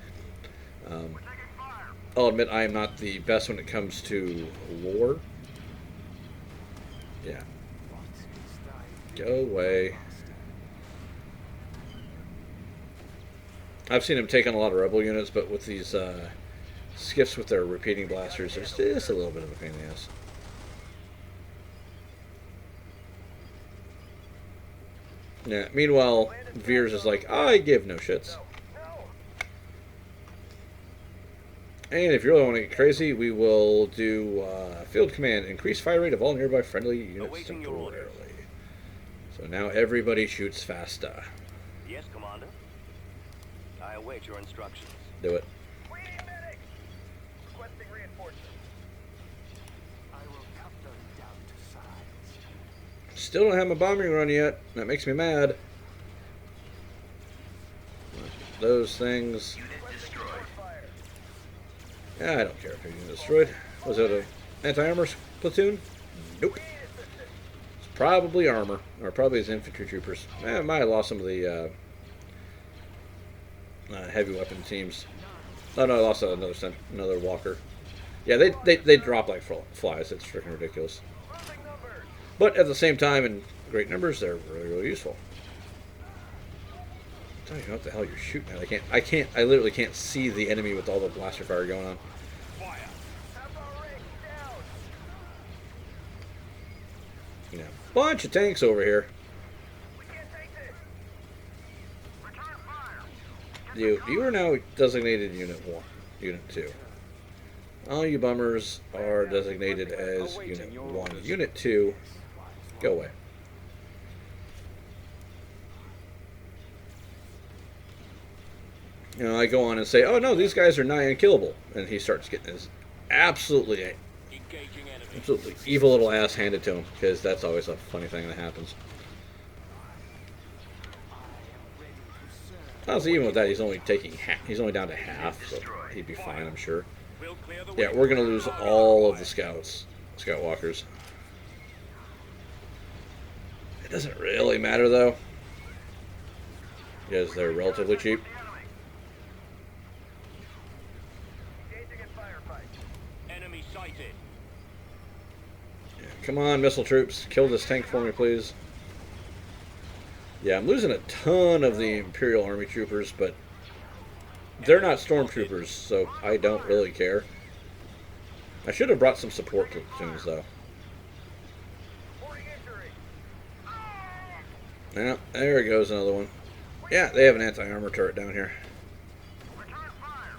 Speaker 2: We're taking fire.
Speaker 1: I'll admit I am not the best when it comes to lore. Yeah,
Speaker 4: What is thy
Speaker 1: go away. I've seen him take on a lot of rebel units, but with these skiffs with their repeating blasters, there's just a little bit of a pain in the ass. Yeah. Meanwhile, Veers is like, I give no shits.
Speaker 2: No.
Speaker 1: And if you really want to get crazy, we will do field command. Increase fire rate of all nearby friendly units
Speaker 3: Awaiting your
Speaker 1: temporarily.
Speaker 3: orders.
Speaker 1: So now everybody shoots faster.
Speaker 3: Yes, Commander. I await your instructions.
Speaker 1: Do it.
Speaker 2: We need medics. Requesting reinforcements.
Speaker 4: I will cut them down to size.
Speaker 1: Still don't have my bombing run yet. That makes me mad. Those things.
Speaker 2: Fire.
Speaker 1: Yeah, I don't care if you're destroyed. Was it an anti-armor platoon? Nope. It's probably armor, or probably his infantry troopers. I might have lost some of the heavy weapon teams. Oh no, I lost another walker. Yeah, they drop like flies. It's freaking ridiculous.
Speaker 2: Losing numbers.
Speaker 1: But at the same time, in great numbers, they're really, really useful. I don't even know what the hell you're shooting at. I literally can't see the enemy with all the blaster fire going on.
Speaker 2: Have our ranks down.
Speaker 1: You know, bunch of tanks over here.
Speaker 2: We can't take this. Return fire.
Speaker 1: You are now designated Unit 1, Unit 2. All you bummers are designated as Unit 1. Unit 2, go away. You know, I go on and say, oh no, these guys are nigh unkillable. And he starts getting his absolutely
Speaker 3: Engaging enemy.
Speaker 1: absolutely evil little ass handed to him, because that's always a funny thing that happens. Honestly, even with that, he's only he's only down to half, so he'd be fine, I'm sure.
Speaker 3: We'll clear the
Speaker 1: Yeah,
Speaker 3: way.
Speaker 1: we're gonna lose all of the scout walkers. It doesn't really matter though, because they're relatively cheap.
Speaker 2: Engaging in firefight.
Speaker 3: Enemy sighted.
Speaker 1: Yeah, come on, missile troops, kill this tank for me, please. Yeah, I'm losing a ton of the Imperial Army troopers, but they're not stormtroopers, so I don't really care. I should have brought some support platoons, though.
Speaker 2: Reporting injury.
Speaker 1: Yeah, there goes another one. Yeah, they have an anti-armor turret down here.
Speaker 2: Return fire.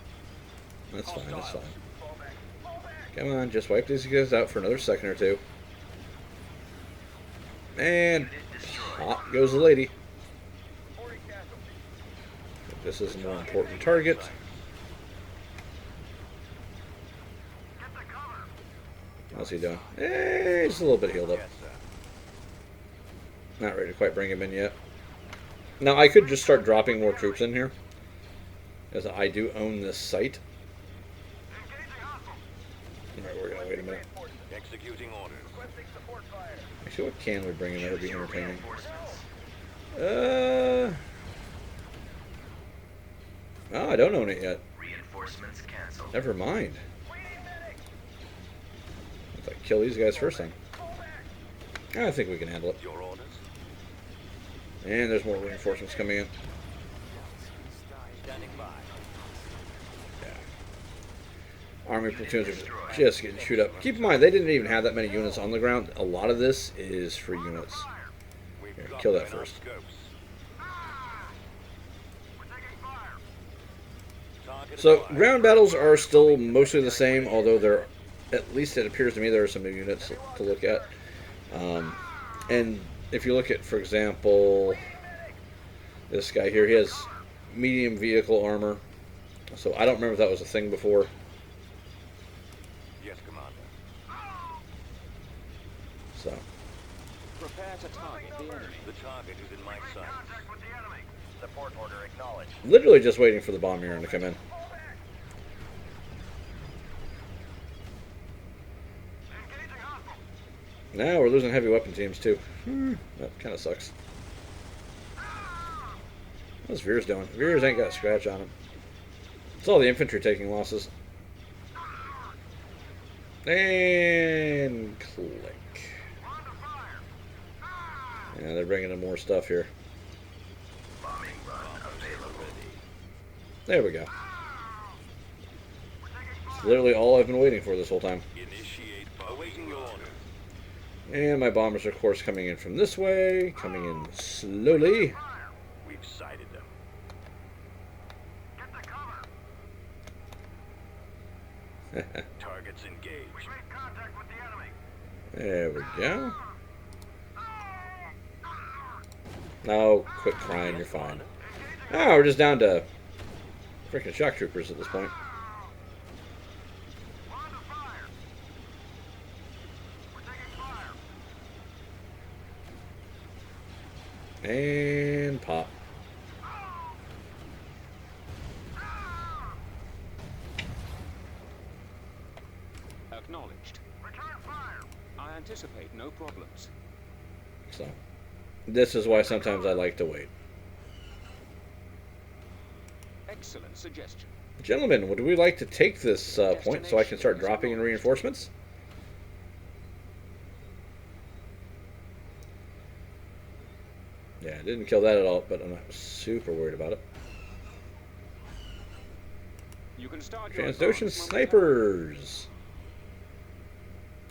Speaker 1: That's fine, that's fine.
Speaker 2: Fall back. Fall back.
Speaker 1: Come on, just wipe these guys out for another second or two. And pop goes the lady.
Speaker 2: Reporting casualty.
Speaker 1: This is a more important target.
Speaker 2: Get the cover.
Speaker 1: How's he doing? He's a little bit healed up.
Speaker 3: Yes, sir.
Speaker 1: Not ready to quite bring him in yet. Now, I could just start dropping more troops in here, as I do own this site.
Speaker 2: Engaging hostile.
Speaker 1: Alright, we're gonna wait a minute.
Speaker 3: Executing orders.
Speaker 2: Requesting support fire.
Speaker 1: Actually, what can we bring in that would be entertaining? Oh, I don't own it yet.
Speaker 6: Reinforcements canceled.
Speaker 1: Never mind.
Speaker 2: We need medics.
Speaker 1: Let's like kill these guys first then.
Speaker 2: Fall back.
Speaker 1: I think we can handle it.
Speaker 3: Your orders.
Speaker 1: And there's more reinforcements coming in.
Speaker 3: Standing by.
Speaker 1: Yeah. Army platoons are just getting chewed up. Keep in mind, they didn't even have that many units on the ground. A lot of this is free units.
Speaker 3: We've
Speaker 1: Here,
Speaker 3: got
Speaker 1: kill
Speaker 3: them
Speaker 1: that
Speaker 3: in our
Speaker 1: first.
Speaker 3: scopes.
Speaker 2: We're taking fire.
Speaker 3: Target
Speaker 1: So,
Speaker 3: acquired.
Speaker 1: ground battles are still mostly the same, although there, at least it appears to me, there are some new units to look at. And if you look at, for example, this guy here, he has medium vehicle armor. So I don't remember if that was a thing before.
Speaker 3: Yes, Commander.
Speaker 1: So,
Speaker 4: Prepare to target the enemy.
Speaker 3: The target is in my sights.
Speaker 2: Contact with the enemy. Support order acknowledged.
Speaker 1: literally just waiting for the bomb urine to come in.
Speaker 2: Fall back. Engaging hostile.
Speaker 1: Now we're losing heavy weapon teams too. That kind of sucks. What's Veers doing? Veers ain't got a scratch on him. It's all the infantry taking losses. And click.
Speaker 2: We're under fire.
Speaker 1: Yeah, they're bringing in more stuff here.
Speaker 6: Bombing run available.
Speaker 1: There we go.
Speaker 2: We're taking fire.
Speaker 1: It's literally all I've been waiting for this whole time.
Speaker 3: Initiate awaiting your orders.
Speaker 1: And my bombers are, of course, coming in from this way. Coming in slowly.
Speaker 3: We've sighted them.
Speaker 2: Get the cover.
Speaker 3: Targets engaged.
Speaker 2: We made contact with the enemy.
Speaker 1: There we go. No, quit crying, you're fine. Oh, we're just down to freaking shock troopers at this point.
Speaker 2: We're under fire. We're taking fire.
Speaker 1: And pop.
Speaker 4: Acknowledged.
Speaker 2: Return fire.
Speaker 4: I anticipate no problems.
Speaker 1: So, this is why sometimes I like to wait.
Speaker 4: Excellent suggestion.
Speaker 1: Gentlemen, would we like to take this point so I can start dropping in reinforcements? Yeah, I didn't kill that at all, but I'm not super worried about it.
Speaker 4: You can start your
Speaker 1: Transocean
Speaker 4: advance momentarily.
Speaker 1: snipers.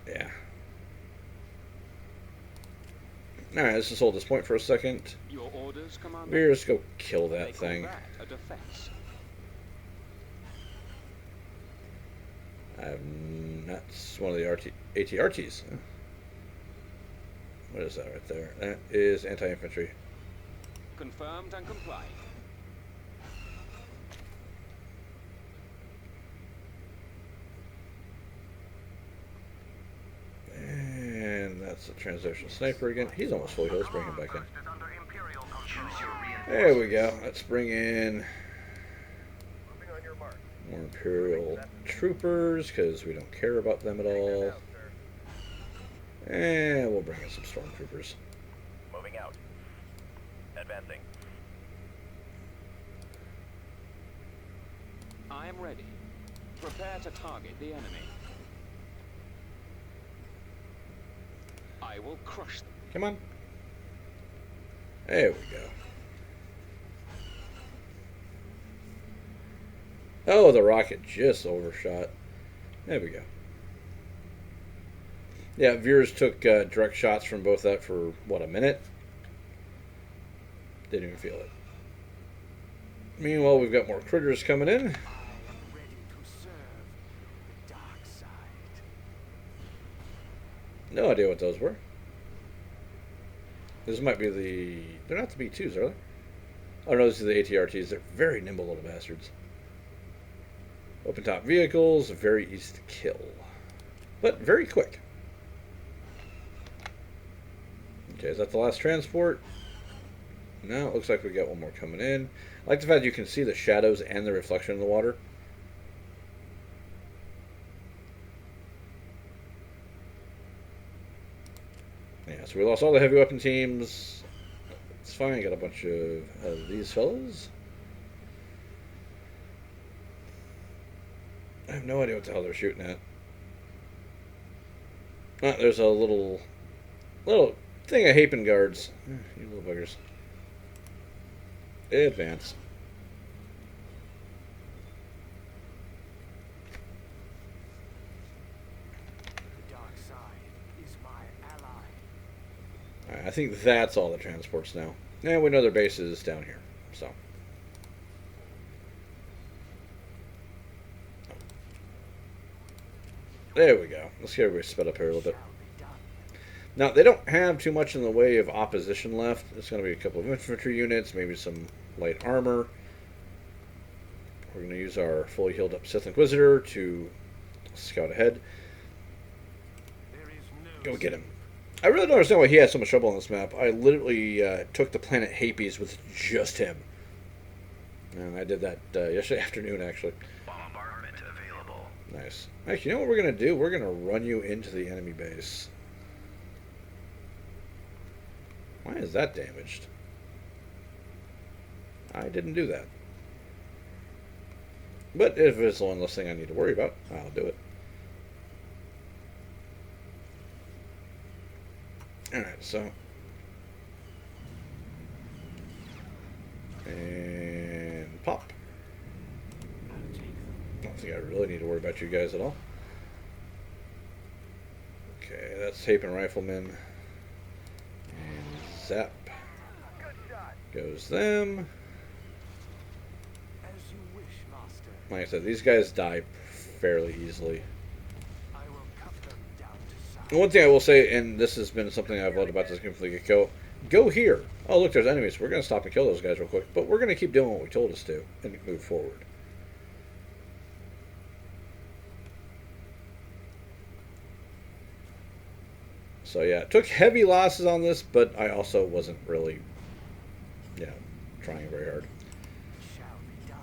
Speaker 1: Yeah. Alright, let's just hold this point for a second.
Speaker 4: Your orders, Commander.
Speaker 1: Veers, go kill
Speaker 4: They
Speaker 1: that
Speaker 4: call
Speaker 1: thing.
Speaker 4: that a defense.
Speaker 1: That's one of the ATRTs. What is that right there? That is anti-infantry.
Speaker 4: Confirmed and complied.
Speaker 1: And that's a Transocean sniper again. He's almost fully healed. Let's bring him back in.
Speaker 2: Is under Imperial
Speaker 6: Choose
Speaker 2: control.
Speaker 6: your
Speaker 1: There we
Speaker 6: reinforcements.
Speaker 1: go. Let's bring in
Speaker 2: Moving on your mark.
Speaker 1: more Imperial troopers because we don't care about them at all.
Speaker 2: Out, sir.
Speaker 1: And we'll bring in some stormtroopers.
Speaker 2: Moving out. Advancing.
Speaker 4: I am ready. Prepare to target the enemy. I will crush them.
Speaker 1: Come on. There we go. Oh, the rocket just overshot. There we go. Yeah, Veers took direct shots from both that for, what, a minute? Didn't even feel it. Meanwhile, we've got more critters coming in.
Speaker 4: I am ready to serve the dark side.
Speaker 1: No idea what those were. This might be the... They're not the B2s, are they? Oh, no, these are the ATRTs. They're very nimble little bastards. Open top vehicles, very easy to kill. But very quick. Okay, is that the last transport? No, it looks like we got one more coming in. I like the fact you can see the shadows and the reflection in the water. Yeah, so we lost all the heavy weapon teams. It's fine, got a bunch of these fellas. I have no idea what the hell they're shooting at. Ah, there's a little thing of Hapen guards. You little buggers. Advance.
Speaker 4: The dark side is my ally.
Speaker 1: Alright, I think that's all the transports now. And we know their base is down here. So. There we go. Let's get everybody sped up here a little bit.
Speaker 4: Shall be done.
Speaker 1: Now, they don't have too much in the way of opposition left. There's going to be a couple of infantry units, maybe some light armor. We're going to use our fully healed up Sith Inquisitor to scout ahead.
Speaker 4: There is no
Speaker 1: Go get him. I really don't understand why he had so much trouble on this map. I literally took the planet Hapes with just him. And I did that yesterday afternoon, actually.
Speaker 6: Bombardment available.
Speaker 1: Nice. Actually, you know what we're going to do? We're going to run you into the enemy base. Why is that damaged? I didn't do that. But if it's the one less thing I need to worry about, I'll do it. Alright, so. And pop. I don't think I really need to worry about you guys at all. Okay, that's Hapen Rifleman. And zap. Goes them.
Speaker 4: As you wish, master.
Speaker 1: Like I said, these guys die fairly easily.
Speaker 4: I will cut them down to size.
Speaker 1: And one thing I will say, and this has been something I've loved about this game from the get-go, go here. Oh, look, there's enemies. We're going to stop and kill those guys real quick. But we're going to keep doing what we told us to and move forward. So, yeah, took heavy losses on this, but I also wasn't really, trying very hard.
Speaker 4: Shall be done.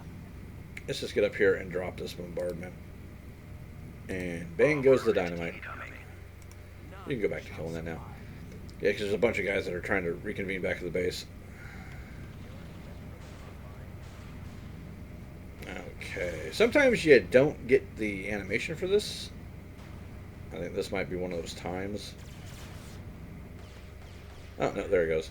Speaker 1: Let's just get up here and drop this bombardment. And bang goes the dynamite.
Speaker 6: Incoming.
Speaker 1: You can go back to killing that now. Yeah, because there's a bunch of guys that are trying to reconvene back to the base. Okay. Sometimes you don't get the animation for this. I think this might be one of those times. Oh, no, there it goes.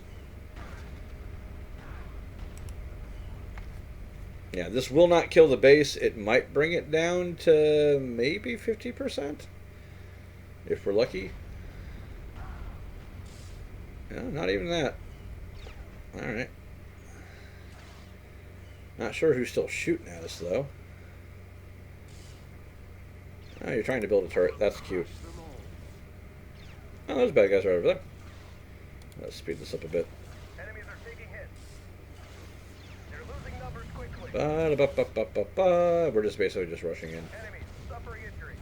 Speaker 1: Yeah, this will not kill the base. It might bring it down to maybe 50%. If we're lucky. No, not even that. Alright. Not sure who's still shooting at us, though. Oh, you're trying to build a turret. That's cute.
Speaker 4: Them all.
Speaker 1: Oh, those bad guys are over there. Let's speed this up a bit.
Speaker 2: Enemies are taking hits. They're losing numbers quickly.
Speaker 1: Ba-da-ba-ba-ba-ba. We're just basically just rushing in.
Speaker 2: Enemies suffering injury.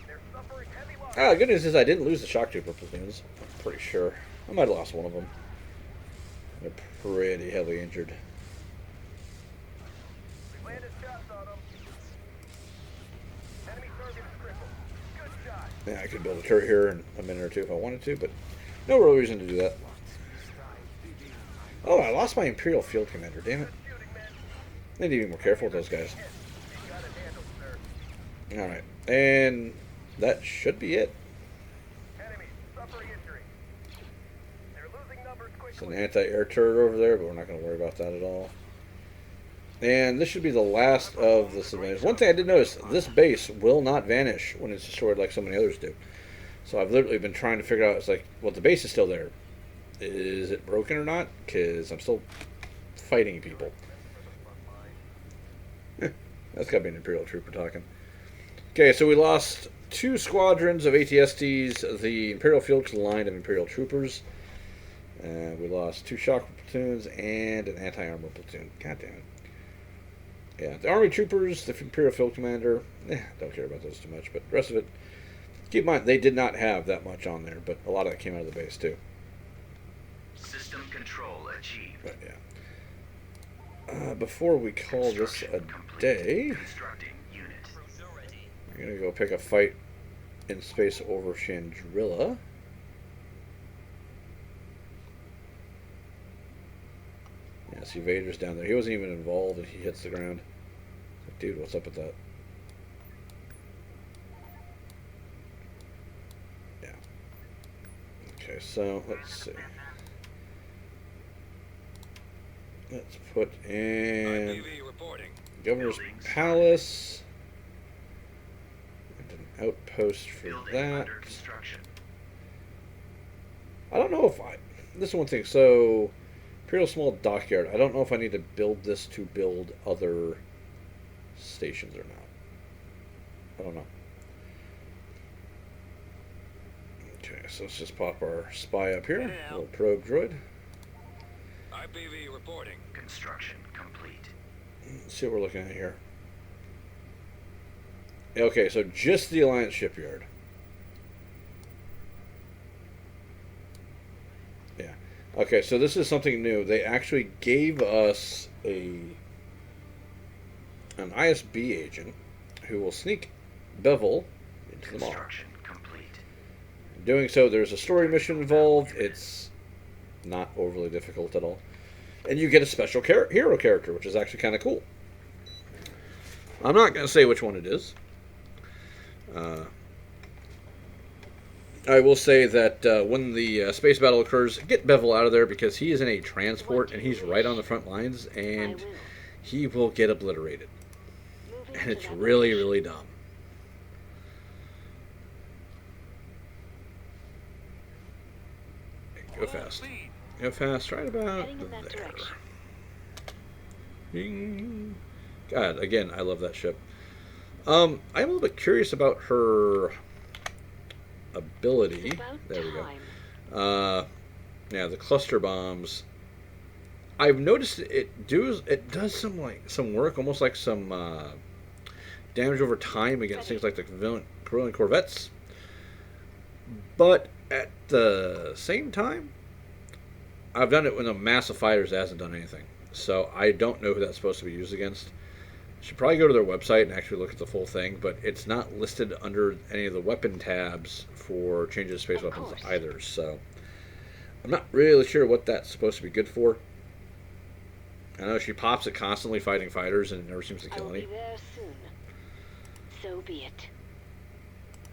Speaker 2: They're suffering heavy loss.
Speaker 1: Ah, good news is I didn't lose the shock trooper platoons. I'm pretty sure. I might have lost one of them. They're pretty heavily injured.
Speaker 2: We landed shots on them. Enemy target is crippled. Good shot.
Speaker 1: Yeah, I could build a turret here in a minute or two if I wanted to, but no real reason to do that.
Speaker 4: What is thy bidding,
Speaker 1: Oh, I lost my Imperial Field Commander, damn it.
Speaker 2: Shooting, man.
Speaker 1: I need to be more careful with those guys.
Speaker 2: Hit. You got it handled, sir.
Speaker 1: Alright, and that should be it.
Speaker 2: Enemies suffering injury. They're losing
Speaker 1: an anti-air turret over there, but we're not going to worry about that at all. And this should be the last of the civilians. One thing I did notice, this base will not vanish when it's destroyed like so many others do. So I've literally been trying to figure out, it's like, well, the base is still there. Is it broken or not? Because I'm still fighting people. That's got to be an Imperial trooper talking. Okay, so we lost 2 squadrons of ATSTs, the Imperial Field line of Imperial troopers. We lost 2 shock platoons and an anti-armor platoon. God damn it. Yeah, the Army troopers, the Imperial Field Commander, don't care about those too much, but the rest of it, keep in mind, they did not have that much on there, but a lot of that came out of the base, too.
Speaker 6: System control achieved.
Speaker 1: But, yeah. Before we call this a day,
Speaker 6: Constructing unit.
Speaker 1: we're going to go pick a fight in space over Chandrilla. Yeah, see Vader's down there. He wasn't even involved and he hits the ground. Like, dude, what's up with that? Yeah. Okay, so let's see. Let's put in
Speaker 3: IPV reporting.
Speaker 1: Governor's Palace. And an outpost for
Speaker 6: Building
Speaker 1: that.
Speaker 6: under construction.
Speaker 1: I don't know if I... This is one thing. So, Imperial Small Dockyard. I don't know if I need to build this to build other stations or not. I don't know. Okay, so let's just pop our spy up here. Little probe droid.
Speaker 3: IPV reporting.
Speaker 6: Construction complete.
Speaker 1: Let's see what we're looking at here. Okay, so just the Alliance shipyard. Yeah. Okay, so this is something new. They actually gave us an ISB agent who will sneak Bevel into the mall.
Speaker 6: Construction complete.
Speaker 1: In doing so, there's a story mission involved. It's not overly difficult at all. And you get a special hero character, which is actually kind of cool. I'm not going to say which one it is. I will say that when the space battle occurs, get Bevel out of there because he is in a transport and he's right on the front lines and he will get obliterated. And it's really, really dumb. Go fast. Go fast, right about
Speaker 5: Heading in that
Speaker 1: there.
Speaker 5: direction.
Speaker 1: Ding. God, again, I love that ship. I'm a little bit curious about her ability.
Speaker 5: It's about
Speaker 1: There we go.
Speaker 5: time.
Speaker 1: Yeah, the cluster bombs. I've noticed it does some work, almost like some damage over time against things like the Corellian corvettes. But at the same time, I've done it when a mass of fighters that hasn't done anything. So I don't know who that's supposed to be used against. Should probably go to their website and actually look at the full thing, but it's not listed under any of the weapon tabs for changes to space
Speaker 5: Of
Speaker 1: weapons
Speaker 5: course.
Speaker 1: either. So I'm not really sure what that's supposed to be good for. I know she pops it constantly fighting fighters and it never seems to
Speaker 5: I
Speaker 1: kill
Speaker 5: will
Speaker 1: any.
Speaker 5: be there soon. So be it.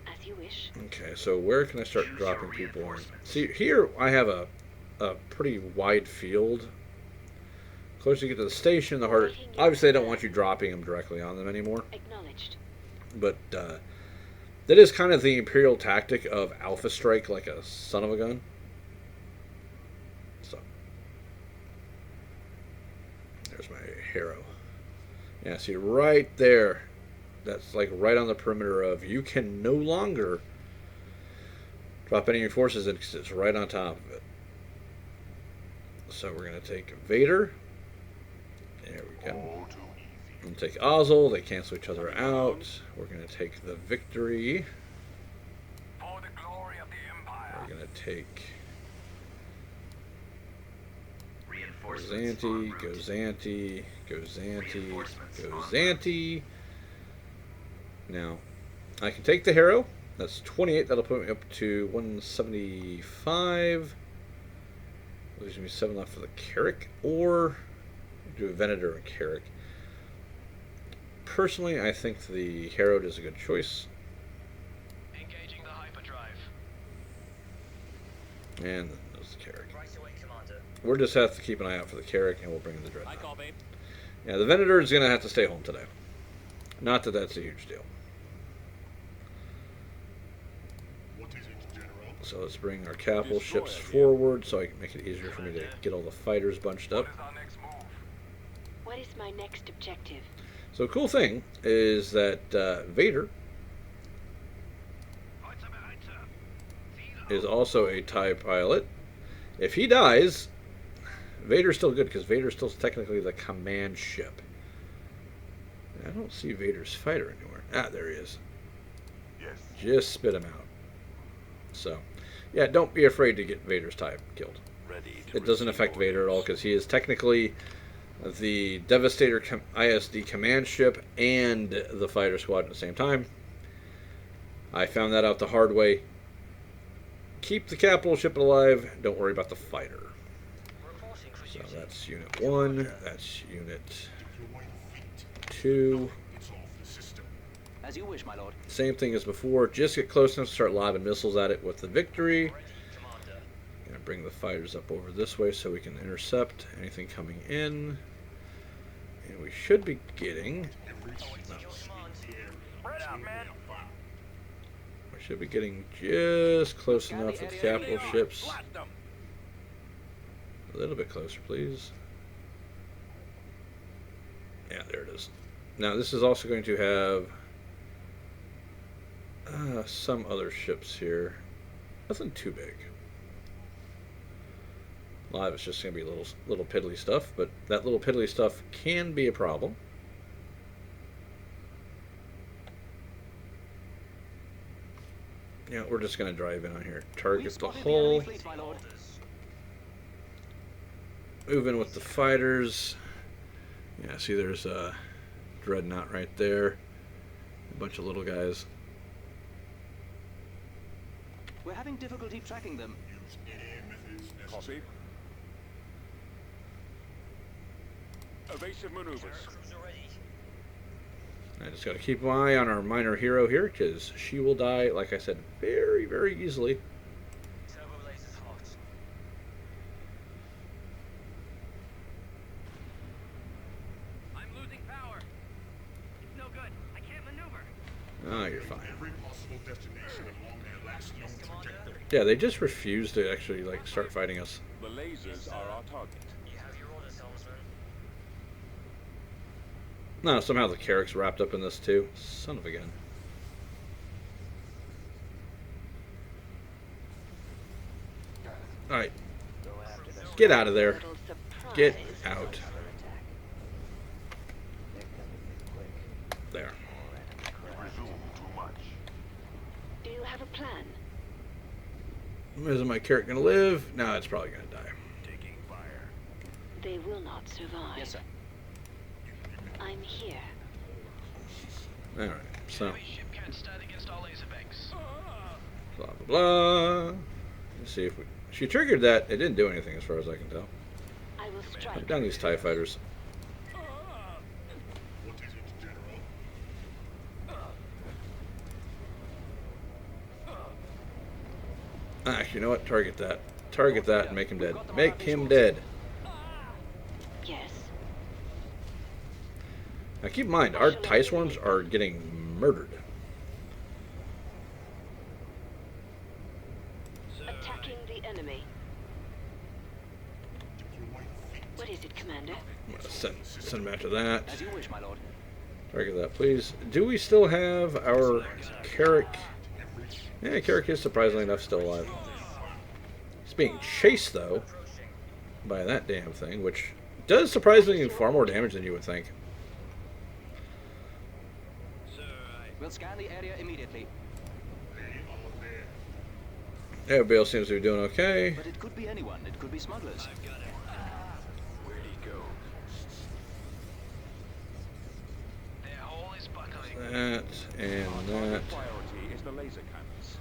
Speaker 5: As you wish.
Speaker 1: Okay, so where can I start
Speaker 6: Choose
Speaker 1: dropping
Speaker 6: your
Speaker 1: people in?
Speaker 6: reinforcements.
Speaker 1: See, here I have a pretty wide field. Closer you get to the station, the harder. Obviously, I don't want you dropping them directly on them anymore.
Speaker 5: Acknowledged.
Speaker 1: But that is kind of the Imperial tactic of Alpha Strike like a son of a gun. So, there's my hero. Yeah, see right there. That's like right on the perimeter of you can no longer drop any of your forces in because it's right on top of it. So we're going to take Vader. There we go. And take Ozzel. They cancel each other out. We're going to take the Victory.
Speaker 2: For the glory of the Empire.
Speaker 1: We're going to take
Speaker 6: Reinforcements
Speaker 1: Gozanti,
Speaker 6: en route.
Speaker 1: Gozanti, Gozanti,
Speaker 6: Reinforcements en
Speaker 1: Gozanti. Now, I can take the Hero. That's 28. That'll put me up to 175. There's going to be 7 left for the Carrick. Or do a Venator and Carrick. Personally, I think the Herod is a good choice.
Speaker 2: Engaging the hyperdrive.
Speaker 1: And then there's the Carrick.
Speaker 2: Right away, Commander.
Speaker 1: We'll just have to keep an eye out for the Carrack, and we'll bring in the Dreadnought.
Speaker 7: I call, babe.
Speaker 1: Yeah, the Venator is going to have to stay home today. Not that that's a huge deal.
Speaker 8: What is it, General?
Speaker 1: So let's bring our capital ships forward so I can make it easier for me to get all the fighters bunched up.
Speaker 5: What is my next objective?
Speaker 1: So the cool thing is that Vader is also a TIE pilot. If he dies, Vader's still good because Vader's still technically the command ship. I don't see Vader's fighter anywhere. Ah, there he is.
Speaker 8: Yes.
Speaker 1: Just spit him out. So, yeah, don't be afraid to get Vader's TIE killed.
Speaker 3: Ready to
Speaker 1: It doesn't
Speaker 3: receive
Speaker 1: affect Vader at all
Speaker 3: orders.
Speaker 1: because he is technically the Devastator ISD command ship and the fighter squad at the same time. I found that out the hard way. Keep the capital ship alive. Don't worry about the fighter. So that's Unit 1. That's Unit
Speaker 8: Deploying fleet.
Speaker 1: 2.
Speaker 8: It's off the system.
Speaker 7: As you wish, my lord.
Speaker 1: Same thing as before. Just get close enough to start lobbing missiles at it with the Victory. Gonna bring the fighters up over this way so we can intercept anything coming in. And we should be getting...
Speaker 8: Every
Speaker 2: Spread out, man.
Speaker 1: We should be getting just close enough with the capital ships.
Speaker 7: Blast them.
Speaker 1: A little bit closer, please. Yeah, there it is. Now, this is also going to have some other ships here. Nothing too big. A lot of it's just going to be little piddly stuff, but that little piddly stuff can be a problem. Yeah, we're just going to drive in on here. Target the
Speaker 7: Spotted the
Speaker 1: hull.
Speaker 7: enemy fleet, my lord.
Speaker 1: Move in with the fighters. Yeah, see there's a Dreadnought right there. A bunch of little guys.
Speaker 7: We're having difficulty tracking them.
Speaker 8: use any methods necessary.
Speaker 7: Copy. Evasive maneuvers.
Speaker 1: I just got to keep my eye on our minor hero here because she will die, like I said, very, very easily.
Speaker 2: I'm losing power. It's no good. I can't maneuver.
Speaker 1: Oh, you're fine.
Speaker 8: Every possible destination along their last known trajectory.
Speaker 1: Yeah, they just refuse to actually like start fighting us.
Speaker 7: The lasers are our target.
Speaker 2: You have your orders, Helmsman.
Speaker 1: No, somehow the Carrack's wrapped up in this too. Son of a gun. Alright, get out of there.
Speaker 5: Little surprise.
Speaker 1: Get out. There.
Speaker 8: Presume too much.
Speaker 5: Do you have a plan?
Speaker 1: Is my Carrack gonna live? No, it's probably gonna die.
Speaker 3: Taking fire.
Speaker 5: They will not survive.
Speaker 7: Yes, sir.
Speaker 5: I'm here.
Speaker 1: Alright, so
Speaker 2: Ship can't stand against all laser banks.
Speaker 1: blah blah blah. Let's see if we. She triggered that. It didn't do anything as far as I can tell.
Speaker 5: I will
Speaker 1: Put
Speaker 5: strike.
Speaker 1: down these TIE fighters.
Speaker 8: What is it, General?
Speaker 1: Actually, you know what? Target that. Target that and make him dead. Make him dead.
Speaker 5: Yes.
Speaker 1: Now keep in mind, our TIE swarms are getting murdered.
Speaker 5: Attacking the enemy.
Speaker 8: Deploying fleet.
Speaker 5: What is it, Commander?
Speaker 1: I'm gonna send him after that.
Speaker 7: As you wish, my lord.
Speaker 1: Target that, please. Do we still have our Carrack? Yeah, Carrack is surprisingly enough still alive. He's being chased, though, by that damn thing, which does surprisingly far more damage than you would think.
Speaker 7: We'll scan the area immediately.
Speaker 1: Everybody else seems to be doing okay.
Speaker 7: But it could be anyone. It could be smugglers.
Speaker 3: Where'd he go?
Speaker 2: Their hull is buckling.
Speaker 1: That and that.
Speaker 7: Priority is the laser cannons.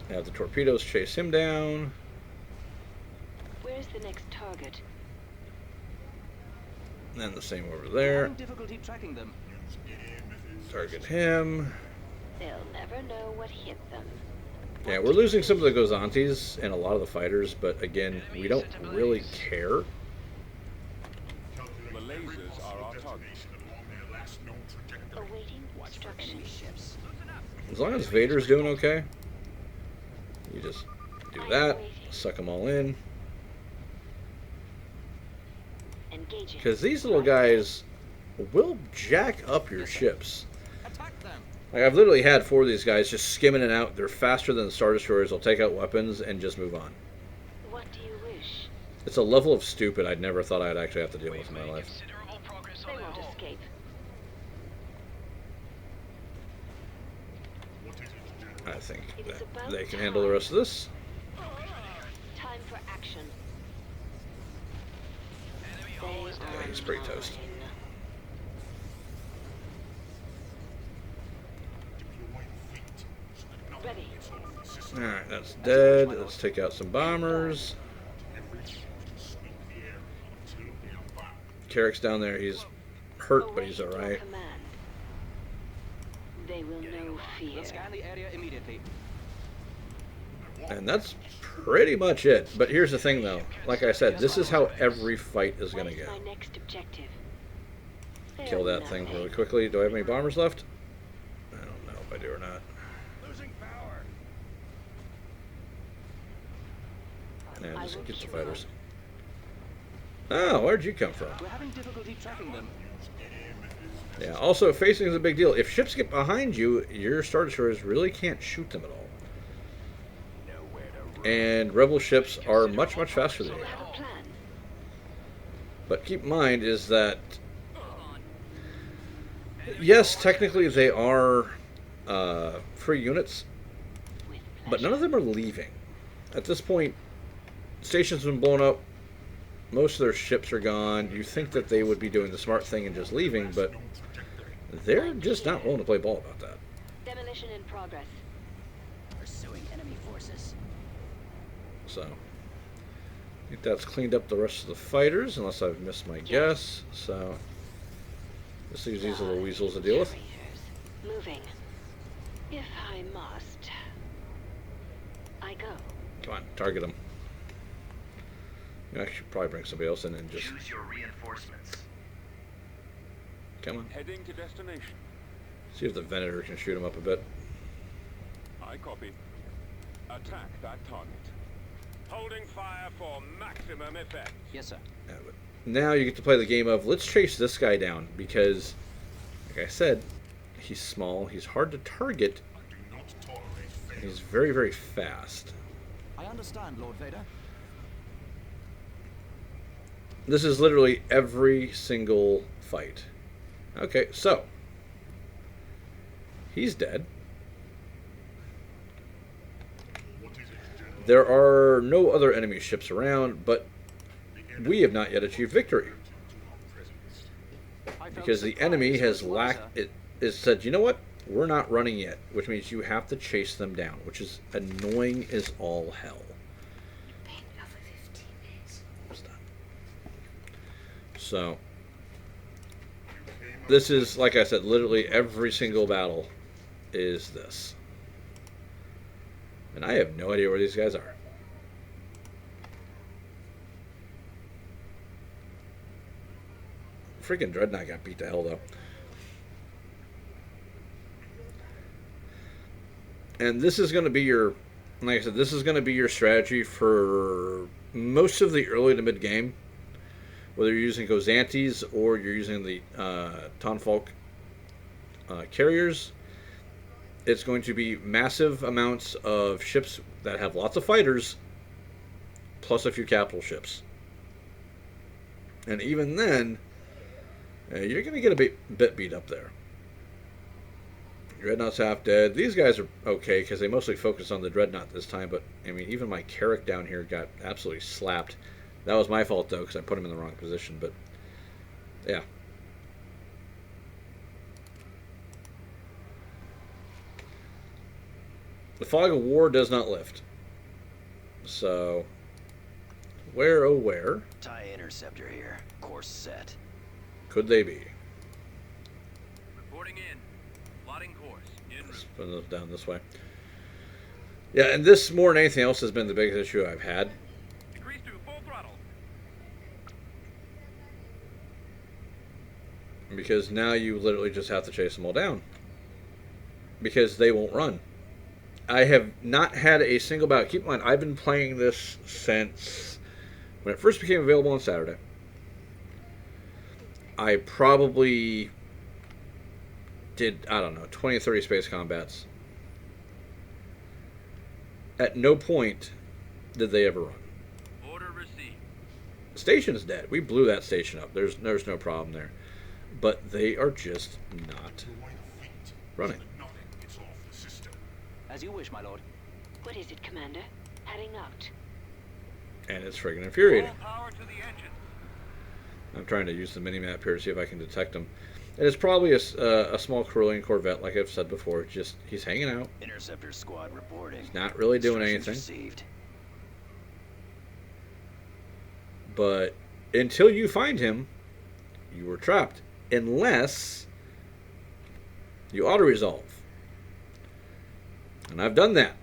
Speaker 1: Have the torpedoes chase him down.
Speaker 5: Where's the next target?
Speaker 1: And then the same over
Speaker 7: We're
Speaker 1: there.
Speaker 7: having difficulty tracking them.
Speaker 1: Target him.
Speaker 5: They'll never know what hit them.
Speaker 1: Yeah, we're losing some of the Gozantes and a lot of the fighters, but again, we don't really care.
Speaker 8: Calculate
Speaker 7: The
Speaker 8: every
Speaker 7: lasers
Speaker 8: possible
Speaker 7: are our target.
Speaker 8: destination along their last known trajectory.
Speaker 5: Awaiting instructions.
Speaker 7: ships.
Speaker 1: As long as Vader's doing okay, you just do that, suck them all in.
Speaker 5: Engaging.
Speaker 1: Because these little guys will jack up your ships.
Speaker 7: Attack them.
Speaker 1: Like, I've literally had 4 of these guys just skimming it out. They're faster than the Star Destroyers. They'll take out weapons and just move on.
Speaker 5: What do you wish?
Speaker 1: It's a level of stupid I'd never thought I'd actually have to deal with in my life.
Speaker 2: Considerable progress
Speaker 5: They
Speaker 2: on that
Speaker 5: won't
Speaker 2: hull.
Speaker 5: escape.
Speaker 8: What is it, General?
Speaker 1: I think
Speaker 5: It is
Speaker 1: that
Speaker 5: about
Speaker 1: they can handle the rest of this.
Speaker 5: Time for action.
Speaker 2: Enemy
Speaker 5: They
Speaker 2: hull is
Speaker 5: are
Speaker 1: Yeah, he's pretty toast.
Speaker 5: mine.
Speaker 8: Deploy fleet so that nothing
Speaker 5: Ready.
Speaker 8: gets off the system.
Speaker 1: Alright, that's dead. Let's take out some bombers.
Speaker 8: Every ship can sweep the air until they are found.
Speaker 1: Carrick's down there. He's hurt, but he's
Speaker 5: Awaiting your
Speaker 1: alright.
Speaker 5: command. They will know fear.
Speaker 7: We'll scan the area immediately.
Speaker 1: And that's pretty much it. But here's the thing, though. Like I said, this is how every fight is going to
Speaker 5: What is
Speaker 1: go.
Speaker 5: my next objective?
Speaker 1: Kill
Speaker 5: Fear
Speaker 1: that thing
Speaker 5: nothing.
Speaker 1: really quickly. Do I have any bombers left? I don't know if I do or not.
Speaker 2: losing power.
Speaker 1: Yeah,
Speaker 5: I
Speaker 1: just
Speaker 5: will
Speaker 1: get the
Speaker 5: queue
Speaker 1: fighters.
Speaker 5: up.
Speaker 1: Oh, where'd you come from?
Speaker 7: We're having difficulty tracking them.
Speaker 1: Yeah, also, facing is a big deal. If ships get behind you, your Star Destroyers really can't shoot them at all. And Rebel ships are much, much faster than
Speaker 5: You
Speaker 1: you.
Speaker 5: have a plan.
Speaker 1: But keep in mind is that, yes, technically they are free units,
Speaker 5: With
Speaker 1: but none of them are leaving. At this point, station's been blown up. Most of their ships are gone. You think that they would be doing the smart thing and just leaving, but they're just not willing to play ball about that.
Speaker 5: Demolition in progress.
Speaker 7: Pursuing enemy forces.
Speaker 1: So, I think that's cleaned up the rest of the fighters, unless I've missed my guess. So, this leaves these little weasels to deal with.
Speaker 5: Carriers. Moving. If I must. I go.
Speaker 1: Come on, target them. You actually should probably bring somebody else in and just...
Speaker 6: Choose your reinforcements.
Speaker 1: Come on.
Speaker 3: Heading to destination.
Speaker 1: See if the Venator can shoot him up a bit.
Speaker 3: I copy. Attack that target. Holding fire for maximum effect.
Speaker 7: Yes, sir.
Speaker 1: Yeah, but now you get to play the game of, let's chase this guy down, because, like I said, he's small, he's hard to target,
Speaker 8: I do not tolerate
Speaker 1: and
Speaker 8: failure.
Speaker 1: he's very, very fast.
Speaker 7: I understand, Lord Vader.
Speaker 1: This is literally every single fight. Okay, so, he's dead.
Speaker 8: What is it, General?
Speaker 1: There are no other enemy ships around, but
Speaker 8: The enemy
Speaker 1: we have not yet achieved victory.
Speaker 8: to our presence.
Speaker 7: I felt
Speaker 1: Because the
Speaker 7: surprised
Speaker 1: enemy has
Speaker 7: when
Speaker 1: lacked
Speaker 7: Liza-
Speaker 1: it said, you know what? We're not running yet, which means you have to chase them down, which is annoying as all hell. Stop. So, this is, like I said, literally every single battle is this. And I have no idea where these guys are. Freaking Dreadnought got beat to hell, though. And this is going to be your, like I said, this is going to be your strategy for most of the early to mid game. Whether you're using Gozantes or you're using the Tonfalk carriers, it's going to be massive amounts of ships that have lots of fighters, plus a few capital ships. And even then, you're going to get a bit beat up there. Dreadnought's half dead. These guys are okay because they mostly focus on the Dreadnought this time, but I mean, even my Carrick down here got absolutely slapped. That was my fault, though, because I put him in the wrong position, but yeah. The fog of war does not lift. So, where, oh where,
Speaker 7: TIE interceptor here. Course set.
Speaker 1: could they be?
Speaker 3: Reporting in. Plotting course. En
Speaker 1: Let's
Speaker 3: route.
Speaker 1: put those down this way. Yeah, and this more than anything else has been the biggest issue I've had.
Speaker 2: Decrease to full throttle.
Speaker 1: Because now you literally just have to chase them all down. Because they won't run. I have not had a single bout. Keep in mind, I've been playing this since when it first became available on Saturday. I probably did, I don't know, 20 or 30 space combats. At no point did they ever run.
Speaker 2: Order received.
Speaker 1: The station's dead. We blew that station up. There's no problem there. But they are just not
Speaker 8: Deploy the fleet.
Speaker 1: running.
Speaker 8: So that nothing gets off the system.
Speaker 7: As you wish, my lord.
Speaker 5: What is it, Commander? Heading out.
Speaker 1: And it's friggin' infuriating.
Speaker 2: Full power to the engine.
Speaker 1: I'm trying to use the mini-map here to see if I can detect him. And it's probably a small Carillion Corvette, like I've said before. Just, he's hanging out.
Speaker 7: Interceptor squad reporting.
Speaker 1: He's not really doing
Speaker 7: Instructions
Speaker 1: anything.
Speaker 7: Received.
Speaker 1: But until you find him, you were trapped. Unless you auto-resolve. And I've done that.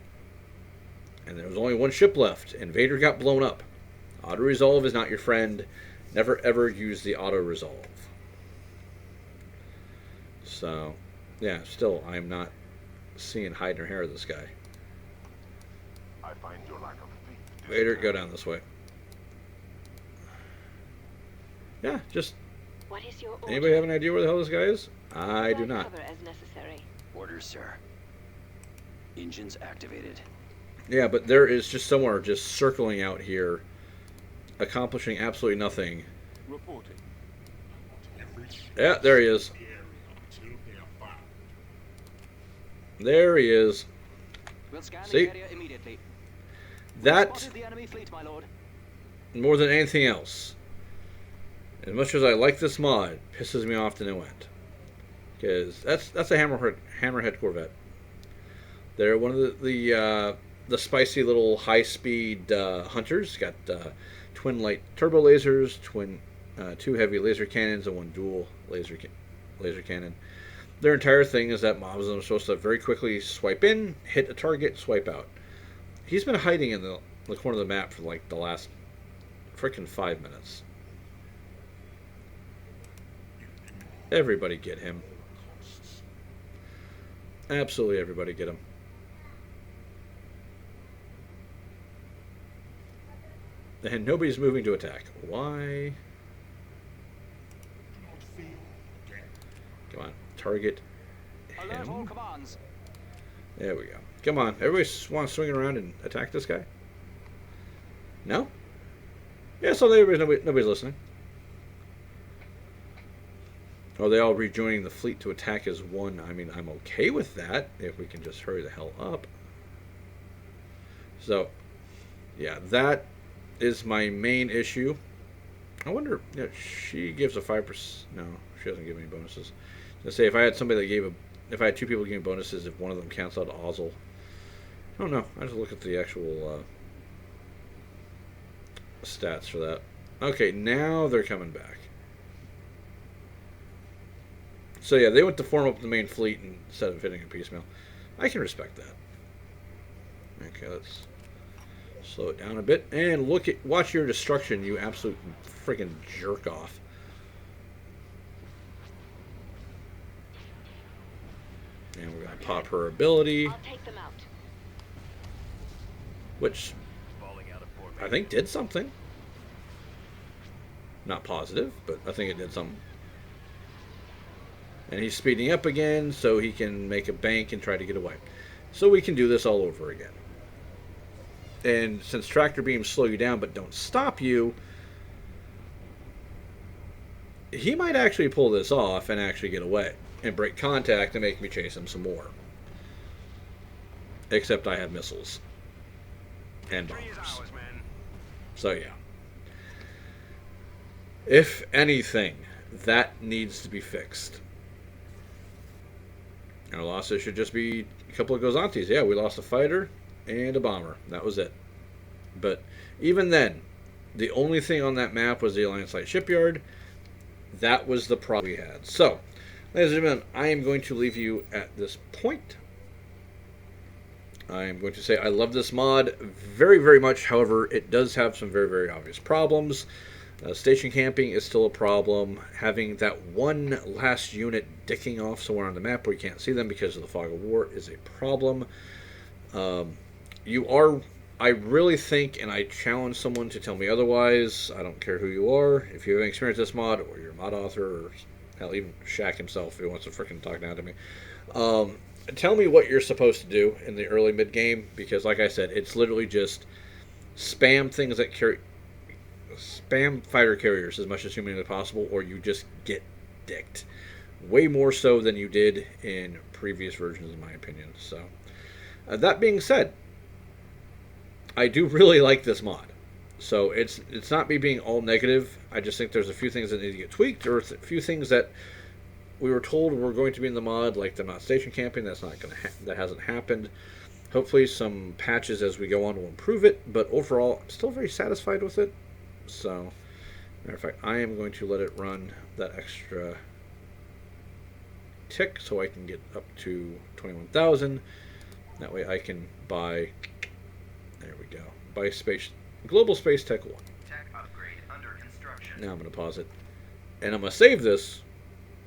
Speaker 1: And there was only one ship left, and Vader got blown up. Auto-resolve is not your friend. Never ever use the auto-resolve. So, yeah, still, I'm not seeing hide nor hair of this guy.
Speaker 8: I find your lack of faith.
Speaker 1: Vader, go down this way. Yeah, just,
Speaker 5: What is your order?
Speaker 1: anybody have an idea where the hell this guy is? I do not.
Speaker 5: Cover as necessary.
Speaker 7: Orders, sir. Engines activated.
Speaker 1: Yeah, but there is just somewhere just circling out here, accomplishing absolutely nothing.
Speaker 2: Reporting.
Speaker 8: Every ship
Speaker 1: Yeah, there he is.
Speaker 8: in the area until they are found.
Speaker 1: There he is.
Speaker 7: We'll scan
Speaker 1: See?
Speaker 7: the area immediately.
Speaker 1: That,
Speaker 7: Spotted the enemy fleet, my lord.
Speaker 1: more than anything else, as much as I like this mod, pisses me off to no end. Because that's a hammerhead Corvette. They're one of the spicy little high-speed hunters. Got twin light turbo lasers, two heavy laser cannons, and one dual laser cannon. Their entire thing is that mobs are supposed to very quickly swipe in, hit a target, swipe out. He's been hiding in the corner of the map for like the last frickin' 5 minutes. Everybody get him. Absolutely everybody get him. And nobody's moving to attack. Why?
Speaker 8: Do not fail again.
Speaker 1: Come on. Target
Speaker 7: Alert all
Speaker 1: him.
Speaker 7: commands.
Speaker 1: There we go. Come on. Everybody want to swing around and attack this guy? No? Yeah, so nobody's listening. Oh, they all rejoining the fleet to attack as one. I mean, I'm okay with that if we can just hurry the hell up. So, yeah, that is my main issue. I wonder, she gives a 5%. No, she doesn't give any bonuses. Let's say if I had somebody that gave if I had two people giving bonuses, if one of them counts out Ozzel. I don't know. I just look at the actual stats for that. Okay, now they're coming back. So yeah, they went to form up the main fleet instead of hitting a piecemeal. I can respect that. Okay, let's slow it down a bit and watch your destruction, you absolute freaking jerk off. And we're gonna pop her ability,
Speaker 5: I'll take them out.
Speaker 1: which
Speaker 2: Falling out of formation.
Speaker 1: I think did something. Not positive, but I think it did something. And he's speeding up again so he can make a bank and try to get away. So we can do this all over again. And since tractor beams slow you down but don't stop you, he might actually pull this off and actually get away and break contact and make me chase him some more. Except I have missiles and
Speaker 2: Victory is
Speaker 1: bombs.
Speaker 2: ours, man.
Speaker 1: So yeah. If anything, that needs to be fixed. Our losses should just be a couple of Gozantis. Yeah, we lost a fighter and a bomber. That was it. But even then, the only thing on that map was the Alliance Light Shipyard. That was the problem we had. So, ladies and gentlemen, I am going to leave you at this point. I'm going to say I love this mod very, very much. However, it does have some very, very obvious problems. Station camping is still a problem. Having that one last unit dicking off somewhere on the map where you can't see them because of the fog of war is a problem. I really think, and I challenge someone to tell me otherwise, I don't care who you are, if you haven't experienced this mod, or you're a mod author, or hell, even Shaq himself, if he wants to freaking talk down to me, tell me what you're supposed to do in the early mid-game, because like I said, it's literally just spam things that carry... Spam fighter carriers as much as humanly possible, or you just get dicked. Way more so than you did in previous versions, in my opinion. So, that being said, I do really like this mod. So it's not me being all negative. I just think there's a few things that need to get tweaked, or a few things that we were told were going to be in the mod, like they're not station camping. That's not going to that hasn't happened. Hopefully, some patches as we go on will improve it. But overall, I'm still very satisfied with it. So, matter of fact, I am going to let it run that extra tick so I can get up to 21,000. That way I can buy, there we go, buy Global Space Tech 1.
Speaker 6: Tech upgrade under construction.
Speaker 1: Now I'm going to pause it. And I'm going to save this,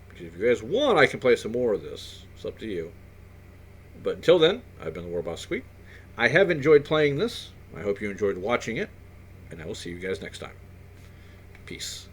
Speaker 1: because if you guys want, I can play some more of this. It's up to you. But until then, I've been the Warboss Squeak. I have enjoyed playing this. I hope you enjoyed watching it. And I will see you guys next time. Peace.